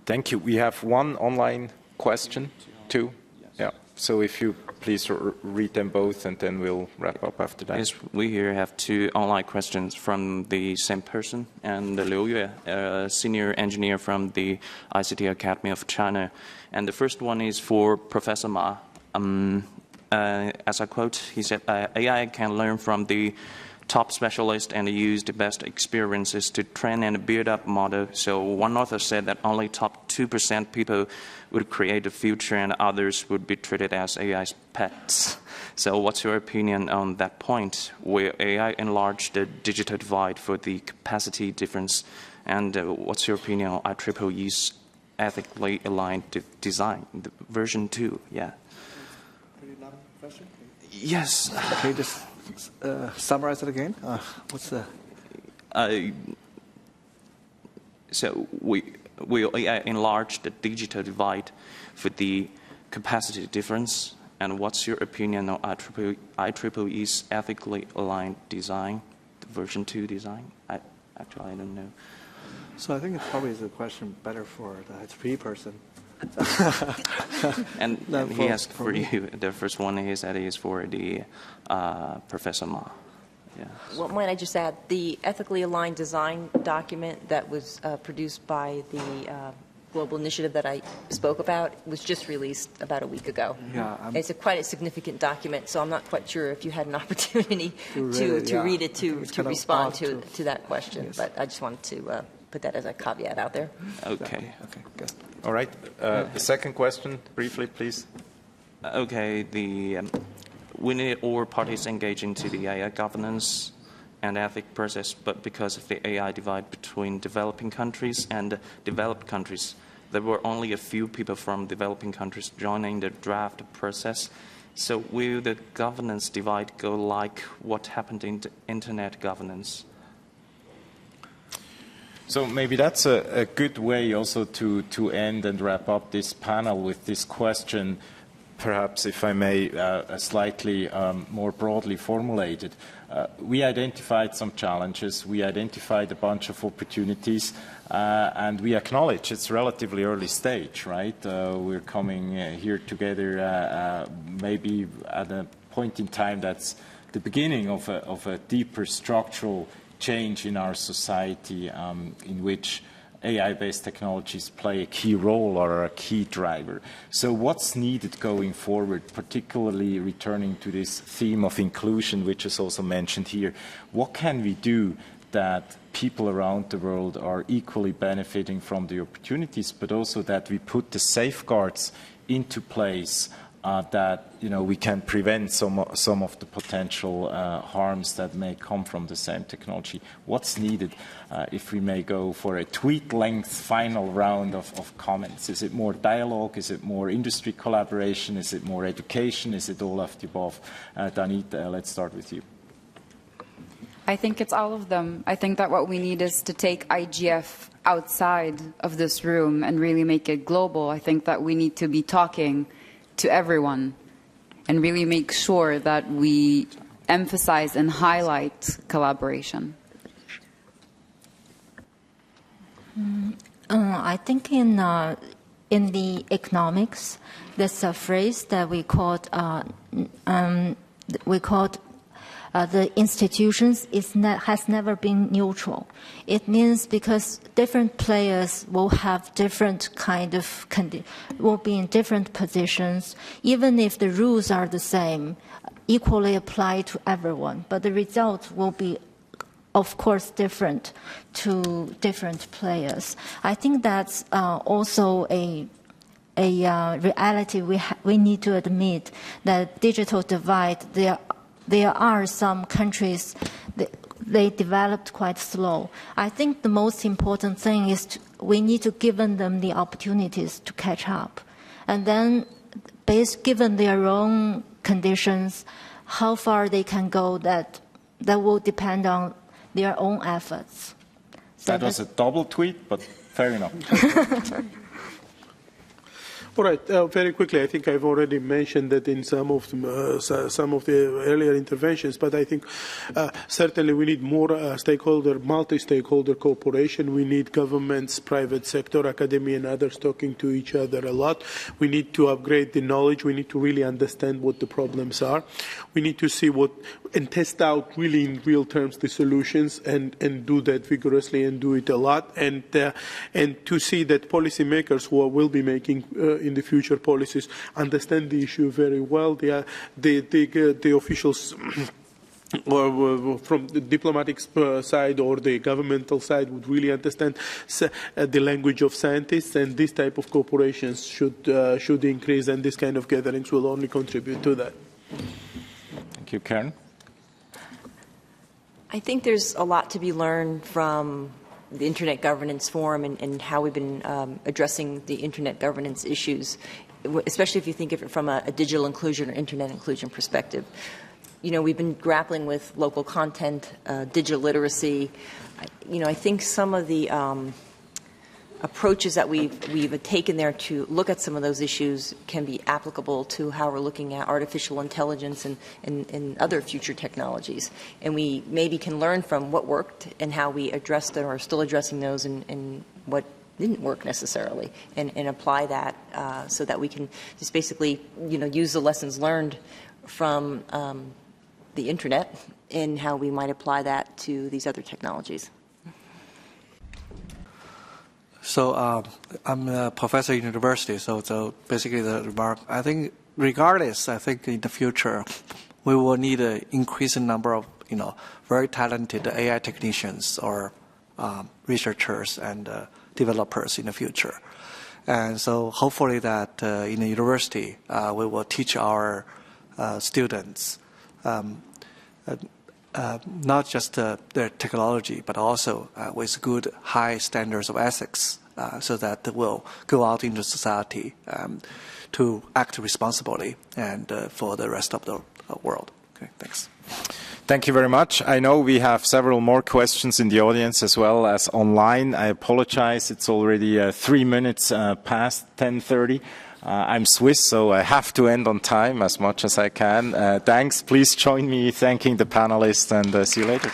Thank you. We have one online question, two. Yeah. So if you please read them both, and then we'll wrap up after that. Yes, we here have two online questions from the same person, and Liu Yue, a senior engineer from the ICT Academy of China. And the first one is for Professor Ma. As I quote, he said, AI can learn from the top specialists and use the best experiences to train and build up model. So one author said that only top 2% people would create the future and others would be treated as AI's pets. So what's your opinion on that point? Will AI enlarge the digital divide for the capacity difference? And what's your opinion on IEEE's ethically aligned design, the version 2? Yeah. Pretty long question? Yes. Okay, just summarize it again. What's the? So will AI enlarge the digital divide for the capacity difference? And what's your opinion on IEEE's ethically aligned design, the version 2 design? Actually, I don't know. So I think it probably is a question better for the IEEE person. and he asked for you. The first one he said is for the Professor Ma. Yeah. Well, might I just add, the ethically aligned design document that was produced by the global initiative that I spoke about was just released about a week ago. Yeah, it's quite a significant document, so I'm not quite sure if you had an opportunity to read it to respond to that question. Yes. But I just wanted to put that as a caveat out there. Okay. Okay. Good. All right. The second question, briefly, please. Okay. We need all parties engaging to the AI governance and ethic process, but because of the AI divide between developing countries and developed countries, there were only a few people from developing countries joining the draft process. So will the governance divide go like what happened in the internet governance? So maybe that's a good way also to end and wrap up this panel with this question, perhaps, if I may, slightly more broadly formulated. we identified some challenges, we identified a bunch of opportunities, and we acknowledge it's relatively early stage, right? We're coming here together maybe at a point in time that's the beginning of a deeper structural change in our society in which AI-based technologies play a key role or are a key driver. So what's needed going forward, particularly returning to this theme of inclusion, which is also mentioned here? What can we do that people around the world are equally benefiting from the opportunities, but also that we put the safeguards into place that we can prevent some of the potential harms that may come from the same technology? What's needed, if we may go for a tweet-length final round of comments? Is it more dialogue? Is it more industry collaboration? Is it more education? Is it all of the above? Danit, let's start with you. I think it's all of them. I think that what we need is to take IGF outside of this room and really make it global. I think that we need to be talking to everyone and really make sure that we emphasize and highlight collaboration. I think in the economics, there's a phrase that we called the institutions has never been neutral. It means because different players will have different will be in different positions, even if the rules are the same, equally apply to everyone. But the result will be, of course, different to different players. I think that's also a reality we need to admit, that digital divide, there are some countries, they developed quite slow. I think the most important thing is we need to give them the opportunities to catch up. And then, given their own conditions, how far they can go, that will depend on their own efforts. So that was a double tweet, but fair enough. All right, very quickly, I think I've already mentioned that in some of the earlier interventions, but I think certainly we need more multi-stakeholder cooperation. We need governments, private sector, academia, and others talking to each other a lot. We need to upgrade the knowledge. We need to really understand what the problems are. We need to see and test out really in real terms the solutions and do that vigorously and do it a lot. And to see that policymakers who will be making in the future policies understand the issue very well. The officials or from the diplomatic side or the governmental side would really understand the language of scientists, and this type of cooperations should increase, and this kind of gatherings will only contribute to that. Thank you. Karen? I think there's a lot to be learned from the Internet Governance Forum and how we've been addressing the Internet governance issues, especially if you think of it from a digital inclusion or Internet inclusion perspective. We've been grappling with local content, digital literacy. I think some of the approaches that we've taken there to look at some of those issues can be applicable to how we're looking at artificial intelligence and other future technologies. And we maybe can learn from what worked and how we addressed or are still addressing those and what didn't work necessarily, and apply that so that we can just basically use the lessons learned from the internet and how we might apply that to these other technologies. So I'm a professor in university, so basically the remark, I think regardless, I think in the future we will need an increasing number of very talented AI technicians or researchers and developers in the future. And so hopefully that in the university we will teach our students not just their technology, but also with good high standards of ethics, so that they will go out into society to act responsibly and for the rest of the world. Okay, thanks. Thank you very much. I know we have several more questions in the audience as well as online. I apologize. It's already 3 minutes past 10:30. I'm Swiss, so I have to end on time as much as I can. Thanks. Please join me thanking the panelists, and see you later.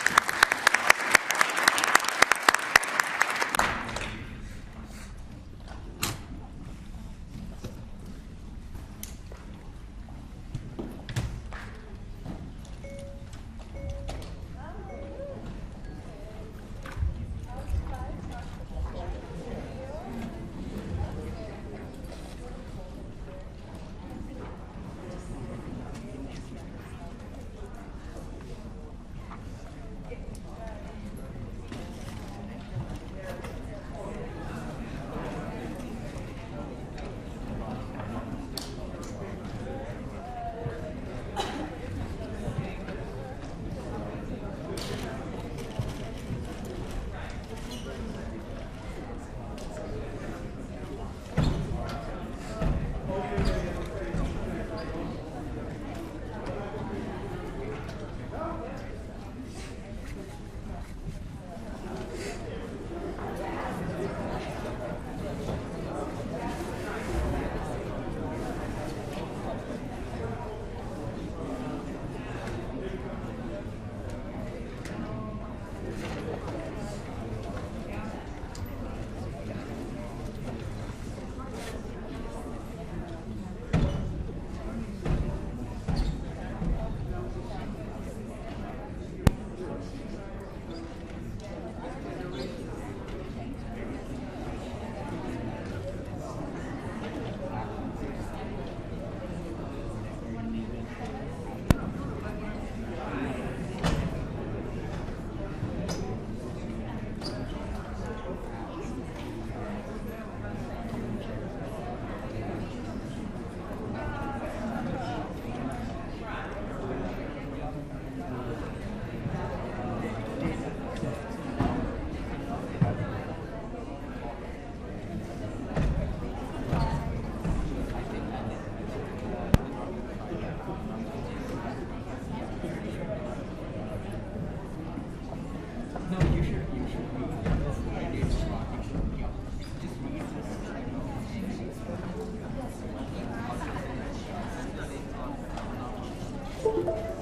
Thank you.